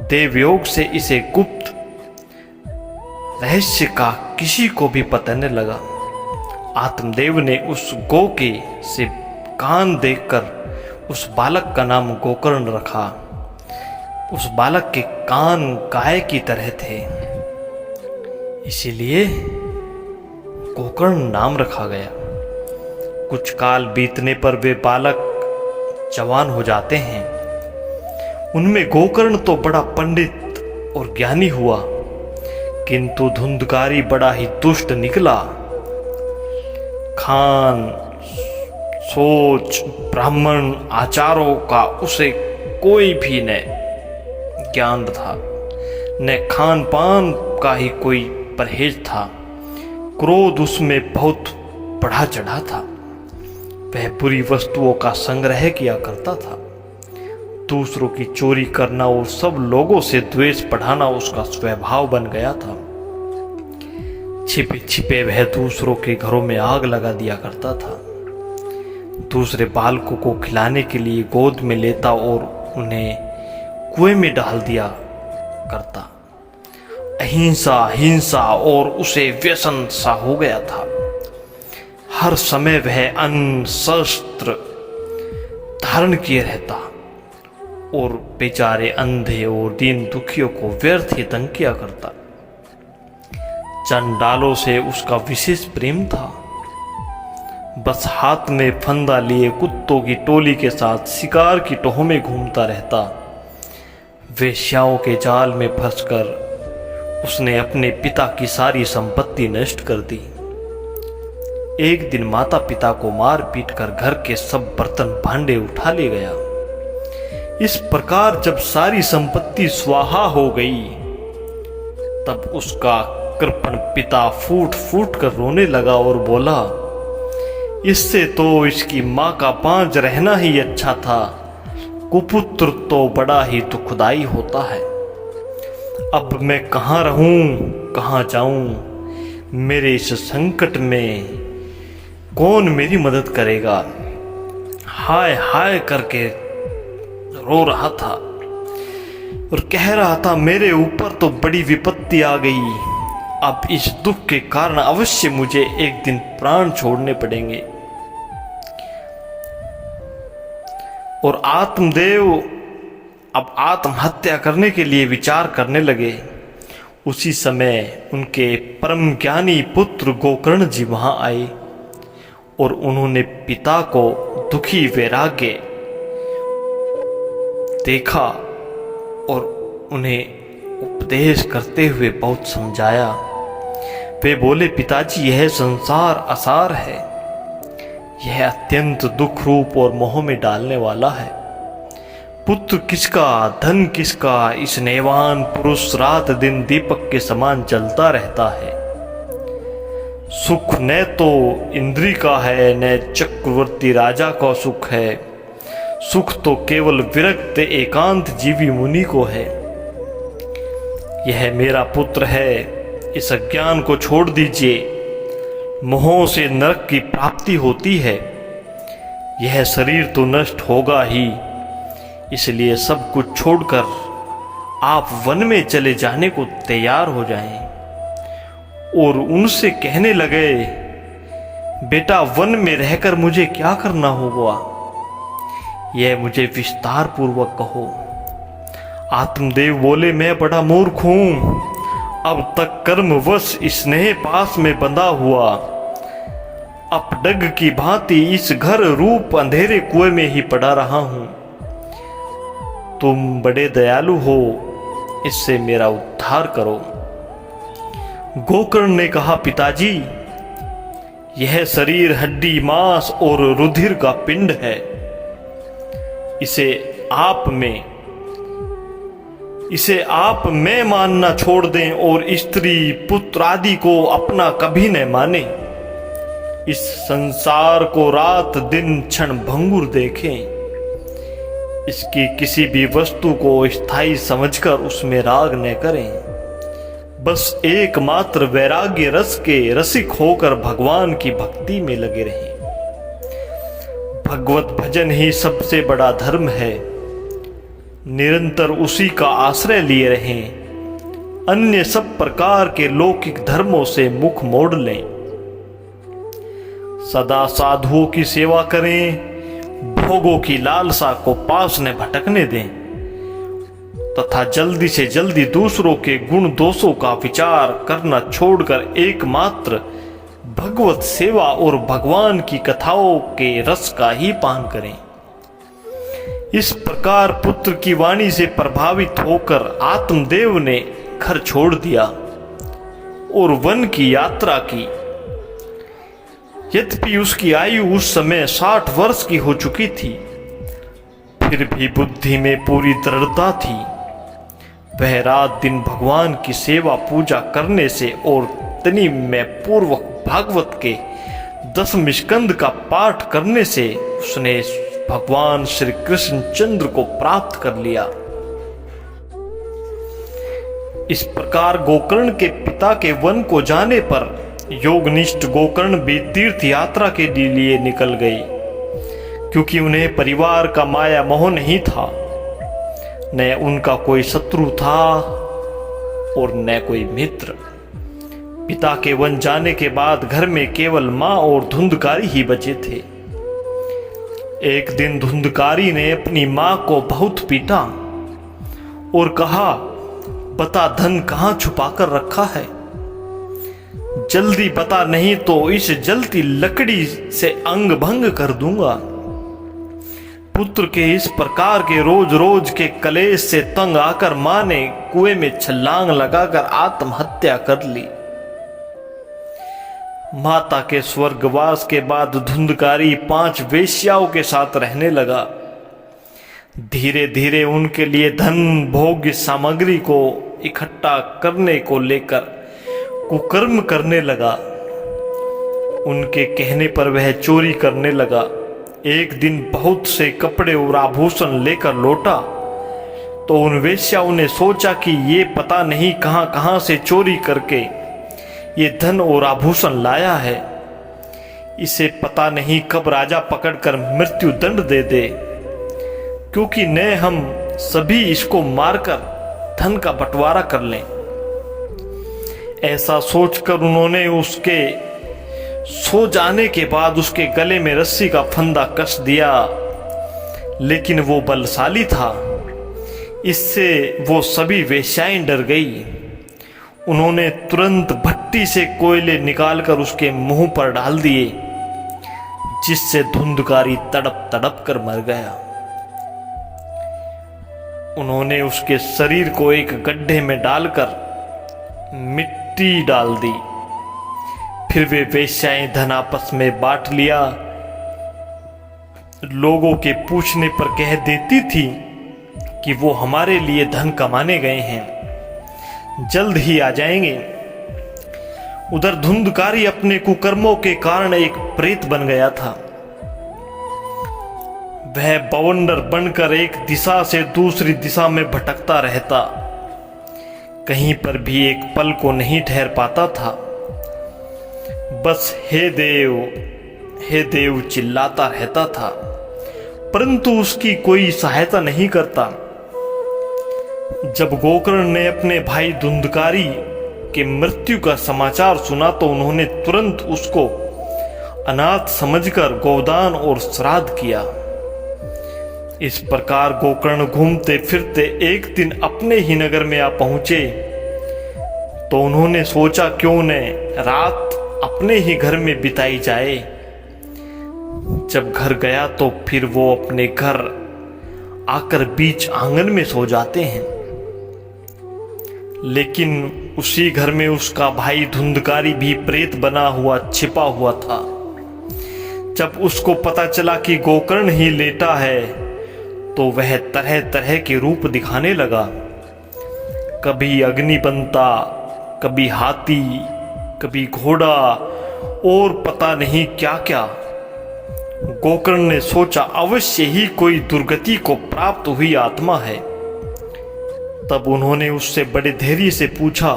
देवयोग से इसे गुप्त रहस्य का किसी को भी पता न लगा। आत्मदेव ने उस गौ के से कान देखकर उस बालक का नाम गोकर्ण रखा। उस बालक के कान गाय की तरह थे, इसीलिए गोकर्ण नाम रखा गया। कुछ काल बीतने पर वे बालक जवान हो जाते हैं। उनमें गोकर्ण तो बड़ा पंडित और ज्ञानी हुआ, किंतु धुंधकारी बड़ा ही दुष्ट निकला। खान, सोच, ब्राह्मण आचारों का उसे कोई भी न ज्ञान था, न खान पान का ही कोई परहेज था। क्रोध उसमें बहुत बढ़ा चढ़ा था। वह बुरी वस्तुओं का संग्रह किया करता था। दूसरों की चोरी करना और सब लोगों से द्वेष बढ़ाना उसका स्वभाव बन गया था। छिपे छिपे वह दूसरों के घरों में आग लगा दिया करता था। दूसरे बालकों को खिलाने के लिए गोद में लेता और उन्हें कुएं में डाल दिया करता। अहिंसा, हिंसा और उसे व्यसन सा हो गया था। हर समय वह अन्न शस्त्र धारण किए रहता और बेचारे अंधे और दीन दुखियों को व्यर्थ ही तंग किया करता। चंडालों से उसका विशेष प्रेम था। बस हाथ में फंदा लिए कुत्तों की टोली के साथ शिकार की टोह में घूमता रहता। वेश्याओं के जाल में फंसकर उसने अपने पिता की सारी संपत्ति नष्ट कर दी। एक दिन माता पिता को मार पीट कर घर के सब बर्तन भांडे उठा ले गया। इस प्रकार जब सारी संपत्ति स्वाहा हो गई, तब उसका कृपण पिता फूट फूट कर रोने लगा और बोला, इससे तो इसकी माँ का पांच रहना ही अच्छा था। कुपुत्र तो बड़ा ही दुखदाई होता है। अब मैं कहाँ रहूं, कहाँ जाऊं? मेरे इस संकट में कौन मेरी मदद करेगा? हाय हाय करके रो रहा था और कह रहा था, मेरे ऊपर तो बड़ी विपत्ति आ गई। अब इस दुख के कारण अवश्य मुझे एक दिन प्राण छोड़ने पड़ेंगे। और आत्मदेव अब आत्महत्या करने के लिए विचार करने लगे। उसी समय उनके परम ज्ञानी पुत्र गोकर्ण जी वहां आए और उन्होंने पिता को दुखी वैराग्य देखा और उन्हें उपदेश करते हुए बहुत समझाया। वे बोले, पिताजी यह संसार असार है, यह अत्यंत दुख रूप और मोह में डालने वाला है। पुत्र किसका, धन किसका, इस नैवान पुरुष रात दिन दीपक के समान जलता रहता है। सुख न तो इंद्री का है, न चक्रवर्ती राजा का सुख है। सुख तो केवल विरक्त एकांत जीवी मुनि को है। यह मेरा पुत्र है, इस अज्ञान को छोड़ दीजिए। मोहों से नरक की प्राप्ति होती है। यह शरीर तो नष्ट होगा ही, इसलिए सब कुछ छोड़कर आप वन में चले जाने को तैयार हो जाएं। और उनसे कहने लगे, बेटा वन में रहकर मुझे क्या करना होगा, यह मुझे विस्तार पूर्वक कहो। आत्मदेव बोले, मैं बड़ा मूर्ख हूं, अब तक कर्मवश स्नेह पास में बंधा हुआ अपडग की भांति इस घर रूप अंधेरे कुएं में ही पड़ा रहा हूं। तुम बड़े दयालु हो, इससे मेरा उद्धार करो। गोकर्ण ने कहा, पिताजी यह शरीर हड्डी मांस और रुधिर का पिंड है। इसे आप मैं मानना छोड़ दें और स्त्री पुत्र आदि को अपना कभी न माने। इस संसार को रात दिन क्षण भंगुर देखें। इसकी किसी भी वस्तु को स्थायी समझकर उसमें राग न करें। बस एकमात्र वैराग्य रस के रसिक होकर भगवान की भक्ति में लगे रहें। भगवत भजन ही सबसे बड़ा धर्म है। निरंतर उसी का आश्रय लिए रहें। अन्य सब प्रकार के लौकिक धर्मों से मुख मोड़ लें। सदा साधुओं की सेवा करें। भोगों की लालसा को पास न भटकने दें तथा जल्दी से जल्दी दूसरों के गुण दोषों का विचार करना छोड़कर एकमात्र भगवत सेवा और भगवान की कथाओं के रस का ही पान करें। इस प्रकार पुत्र की वाणी से प्रभावित होकर आत्मदेव ने घर छोड़ दिया और वन की यात्रा की। यद्यपि उसकी आयु उस समय 60 वर्ष की हो चुकी थी, फिर भी बुद्धि में पूरी दृढ़ता थी। वह रात दिन भगवान की सेवा पूजा करने से और तनि में पूर्वक भागवत के 10 स्कंद का पाठ करने से उसने भगवान श्री कृष्ण चंद्र को प्राप्त कर लिया। इस प्रकार गोकर्ण के पिता के वन को जाने पर योगनिष्ठ गोकर्ण भी तीर्थ यात्रा के लिए निकल गए, क्योंकि उन्हें परिवार का माया मोह नहीं था। न उनका कोई शत्रु था और न कोई मित्र। पिता के वन जाने के बाद घर में केवल मां और धुंधकारी ही बचे थे। एक दिन धुंधकारी ने अपनी मां को बहुत पीटा और कहा, बता धन कहां छुपा कर रखा है, जल्दी बता, नहीं तो इस जलती लकड़ी से अंग भंग कर दूंगा। पुत्र के इस प्रकार के रोज रोज के कलेश से तंग आकर मां ने कुएं में छलांग लगाकर आत्महत्या कर ली। माता के स्वर्गवास के बाद धुंधकारी 5 वेश्याओं के साथ रहने लगा। धीरे धीरे उनके लिए धन भोग्य सामग्री को इकट्ठा करने को लेकर कुकर्म करने लगा। उनके कहने पर वह चोरी करने लगा। एक दिन बहुत से कपड़े और आभूषण लेकर लौटा तो उन वेश्याओं ने सोचा कि ये पता नहीं कहां कहां से चोरी करके ये धन और आभूषण लाया है। इसे पता नहीं कब राजा पकड़कर मृत्यु दंड दे दे, क्योंकि न हम सभी इसको मारकर धन का बंटवारा कर लें। ऐसा सोचकर उन्होंने उसके सो जाने के बाद उसके गले में रस्सी का फंदा कस दिया, लेकिन वो बलशाली था। इससे वो सभी वेश्याएं डर गई। उन्होंने तुरंत भट्टी से कोयले निकालकर उसके मुंह पर डाल दिए, जिससे धुंधकारी तड़प तड़प कर मर गया। उन्होंने उसके शरीर को एक गड्ढे में डालकर मिट्टी डाल दी। फिर वे वेश्याएं धन आपस में बांट लिया। लोगों के पूछने पर कह देती थी कि वो हमारे लिए धन कमाने गए हैं, जल्द ही आ जाएंगे। उधर धुंधकारी अपने कुकर्मों के कारण एक प्रेत बन गया था। वह बवंडर बनकर एक दिशा से दूसरी दिशा में भटकता रहता, कहीं पर भी एक पल को नहीं ठहर पाता था। बस हे देव चिल्लाता रहता था, परंतु उसकी कोई सहायता नहीं करता। जब गोकर्ण ने अपने भाई धुंधकारी के मृत्यु का समाचार सुना तो उन्होंने तुरंत उसको अनाथ समझकर गोदान और श्राद्ध किया। इस प्रकार गोकर्ण घूमते फिरते एक दिन अपने ही नगर में आ पहुंचे तो उन्होंने सोचा क्यों न रात अपने ही घर में बिताई जाए। जब घर गया तो फिर वो अपने घर आकर बीच आंगन में सो जाते हैं, लेकिन उसी घर में उसका भाई धुंधकारी भी प्रेत बना हुआ छिपा हुआ था। जब उसको पता चला कि गोकर्ण ही लेटा है तो वह तरह तरह के रूप दिखाने लगा। कभी अग्नि बनता, कभी हाथी, कभी घोड़ा और पता नहीं क्या क्या। गोकर्ण ने सोचा अवश्य ही कोई दुर्गति को प्राप्त हुई आत्मा है। तब उन्होंने उससे बड़े धैर्य से पूछा।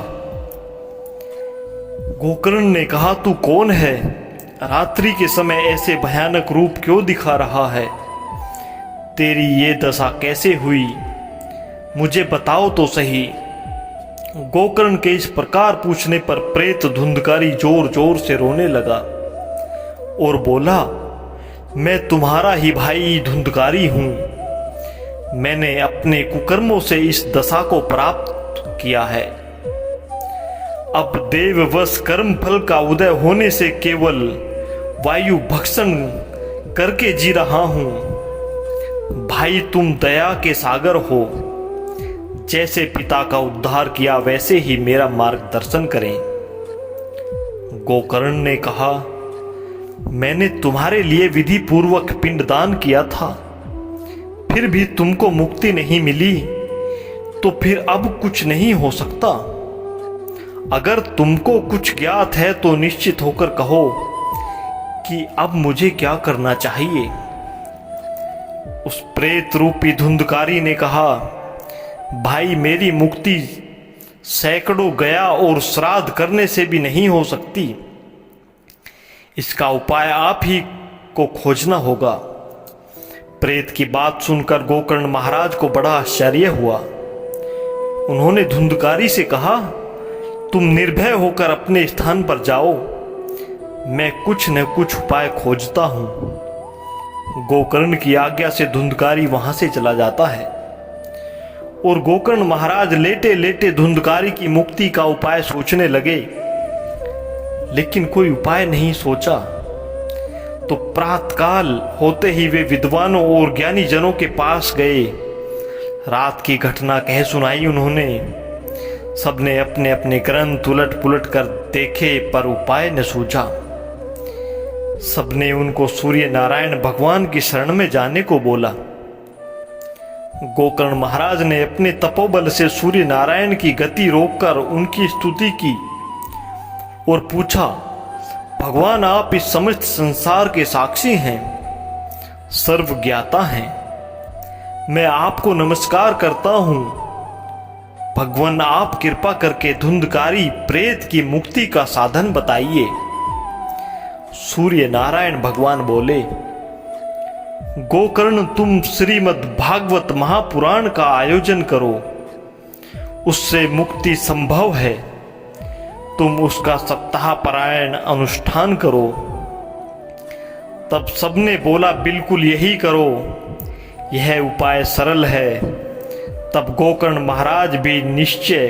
गोकर्ण ने कहा, तू कौन है? रात्रि के समय ऐसे भयानक रूप क्यों दिखा रहा है? तेरी ये दशा कैसे हुई? मुझे बताओ तो सही। गोकर्ण के इस प्रकार पूछने पर प्रेत धुंधकारी जोर जोर से रोने लगा और बोला, मैं तुम्हारा ही भाई धुंधकारी हूं। मैंने अपने कुकर्मों से इस दशा को प्राप्त किया है। अब देववश कर्म फल का उदय होने से केवल वायु भक्षण करके जी रहा हूं। भाई तुम दया के सागर हो, जैसे पिता का उद्धार किया वैसे ही मेरा मार्गदर्शन करें। गोकर्ण ने कहा, मैंने तुम्हारे लिए विधि पूर्वक पिंडदान किया था, फिर भी तुमको मुक्ति नहीं मिली, तो फिर अब कुछ नहीं हो सकता। अगर तुमको कुछ ज्ञात है तो निश्चित होकर कहो कि अब मुझे क्या करना चाहिए। उस प्रेत रूपी धुंधकारी ने कहा, भाई मेरी मुक्ति सैकड़ों गया और श्राद्ध करने से भी नहीं हो सकती। इसका उपाय आप ही को खोजना होगा। प्रेत की बात सुनकर गोकर्ण महाराज को बड़ा आश्चर्य हुआ। उन्होंने धुंधकारी से कहा, तुम निर्भय होकर अपने स्थान पर जाओ, मैं कुछ न कुछ उपाय खोजता हूं। गोकर्ण की आज्ञा से धुंधकारी वहां से चला जाता है और गोकर्ण महाराज लेटे लेटे धुंधकारी की मुक्ति का उपाय सोचने लगे, लेकिन कोई उपाय नहीं सोचा। तो प्रातःकाल होते ही वे विद्वानों और ज्ञानी जनों के पास गए। रात की घटना कह सुनाई उन्होंने। सबने अपने अपने ग्रंथ उलट पुलट कर देखे पर उपाय न सूझा। सबने उनको सूर्य नारायण भगवान की शरण में जाने को बोला। गोकर्ण महाराज ने अपने तपोबल से सूर्य नारायण की गति रोककर उनकी स्तुति की और पूछा, भगवान आप इस समस्त संसार के साक्षी हैं, सर्वज्ञाता हैं, मैं आपको नमस्कार करता हूं। भगवान आप कृपा करके धुंधकारी प्रेत की मुक्ति का साधन बताइए। सूर्य नारायण भगवान बोले, गोकर्ण तुम श्रीमद् भागवत महापुराण का आयोजन करो, उससे मुक्ति संभव है। तुम उसका सप्ताह परायण अनुष्ठान करो। तब सबने बोला, बिल्कुल यही करो, यह उपाय सरल है। तब गोकर्ण महाराज भी निश्चय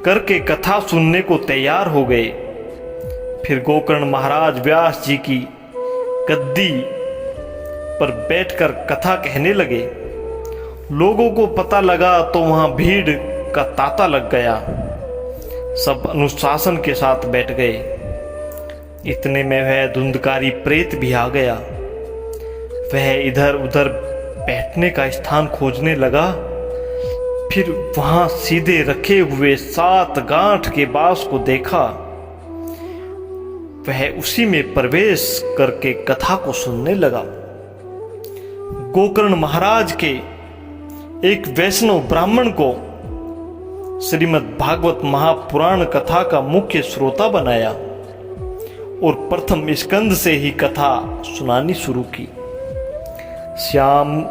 करके कथा सुनने को तैयार हो गए। फिर गोकर्ण महाराज व्यास जी की गद्दी पर बैठकर कथा कहने लगे लोगों को पता लगा तो वहां भीड़ का तांता लग गया। सब अनुशासन के साथ बैठ गए। इतने में वह धुंधकारी प्रेत भी आ गया। वह इधर उधर बैठने का स्थान खोजने लगा। फिर वहां सीधे रखे हुए 7 गांठ के बांस को देखा। वह उसी में प्रवेश करके कथा को सुनने लगा। गोकर्ण महाराज के एक वैष्णव ब्राह्मण को श्रीमद् भागवत महापुराण कथा का मुख्य श्रोता बनाया और प्रथम स्कंद से ही कथा सुनानी शुरू की। श्याम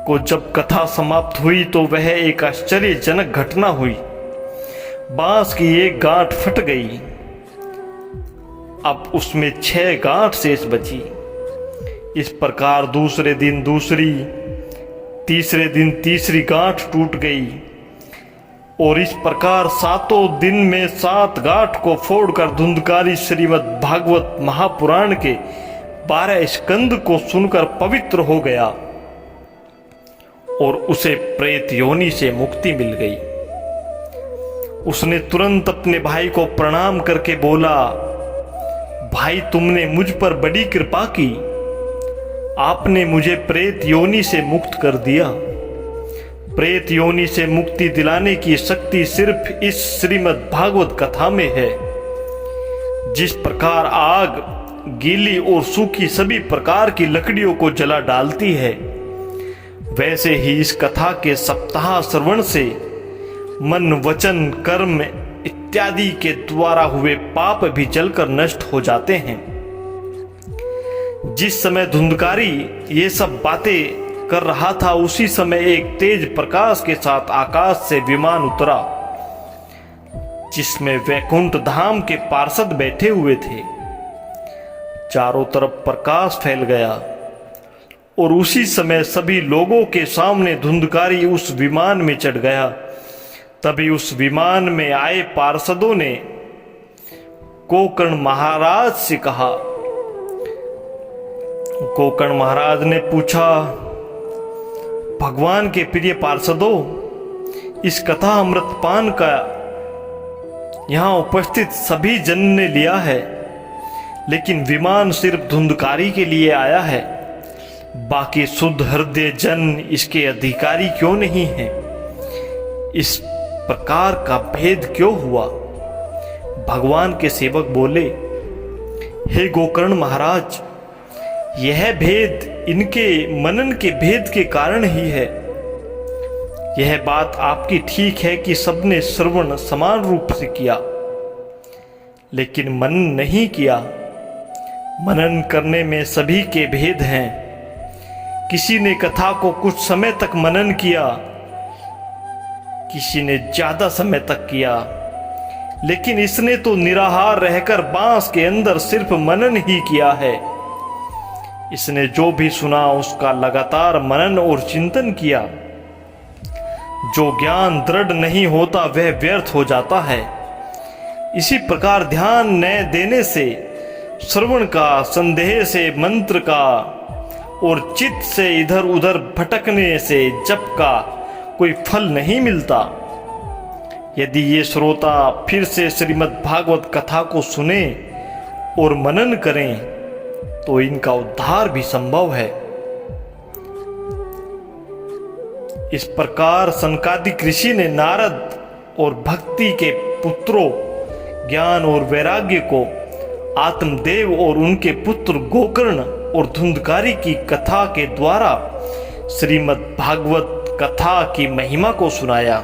को जब कथा समाप्त हुई तो वह एक आश्चर्यजनक घटना हुई। बांस की एक गांठ फट गई। अब उसमें 6 गांठ शेष बची। इस प्रकार दूसरे दिन दूसरी, तीसरे दिन तीसरी गांठ टूट गई और इस प्रकार 7 दिन में 7 गांठ को फोड़कर धुंधकारी श्रीमद् भागवत महापुराण के 12 स्कंद को सुनकर पवित्र हो गया और उसे प्रेत योनि से मुक्ति मिल गई। उसने तुरंत अपने भाई को प्रणाम करके बोला, भाई तुमने मुझ पर बड़ी कृपा की। आपने मुझे प्रेत योनि से मुक्त कर दिया। प्रेत योनि से मुक्ति दिलाने की शक्ति सिर्फ इस श्रीमद् भागवत कथा में है। जिस प्रकार आग गीली और सूखी सभी प्रकार की लकड़ियों को जला डालती है, वैसे ही इस कथा के सप्ताह श्रवण से मन, वचन, कर्म इत्यादि के द्वारा हुए पाप भी जलकर नष्ट हो जाते हैं। जिस समय धुंधकारी ये सब बातें कर रहा था, उसी समय एक तेज प्रकाश के साथ आकाश से विमान उतरा, जिसमें वैकुंठ धाम के पार्षद बैठे हुए थे। चारों तरफ प्रकाश फैल गया और उसी समय सभी लोगों के सामने धुंधकारी उस विमान में चढ़ गया। तभी उस विमान में आए पार्षदों ने गोकर्ण महाराज से कहा। गोकर्ण महाराज ने पूछा, भगवान के प्रिय पार्षदों, इस कथा अमृतपान का यहां उपस्थित सभी जन ने लिया है, लेकिन विमान सिर्फ धुंधकारी के लिए आया है। बाकी शुद्ध हृदय जन इसके अधिकारी क्यों नहीं हैं? इस प्रकार का भेद क्यों हुआ? भगवान के सेवक बोले, हे गोकर्ण महाराज, यह भेद इनके मनन के भेद के कारण ही है। यह बात आपकी ठीक है कि सबने श्रवण समान रूप से किया, लेकिन मनन नहीं किया। मनन करने में सभी के भेद हैं। किसी ने कथा को कुछ समय तक मनन किया, किसी ने ज्यादा समय तक किया, लेकिन इसने तो निराहार रहकर बांस के अंदर सिर्फ मनन ही किया है। इसने जो भी सुना उसका लगातार मनन और चिंतन किया। जो ज्ञान दृढ़ नहीं होता वह व्यर्थ हो जाता है। इसी प्रकार ध्यान न देने से, श्रवण का, संदेह से, मंत्र का और चित्त से इधर उधर भटकने से जप का कोई फल नहीं मिलता। यदि ये श्रोता फिर से श्रीमद् भागवत कथा को सुने और मनन करें तो इनका उद्धार भी संभव है। इस प्रकार सनकादिक ऋषि ने नारद और भक्ति के पुत्रों ज्ञान और वैराग्य को आत्मदेव और उनके पुत्र गोकर्ण और धुंधकारी की कथा के द्वारा श्रीमद् भागवत कथा की महिमा को सुनाया।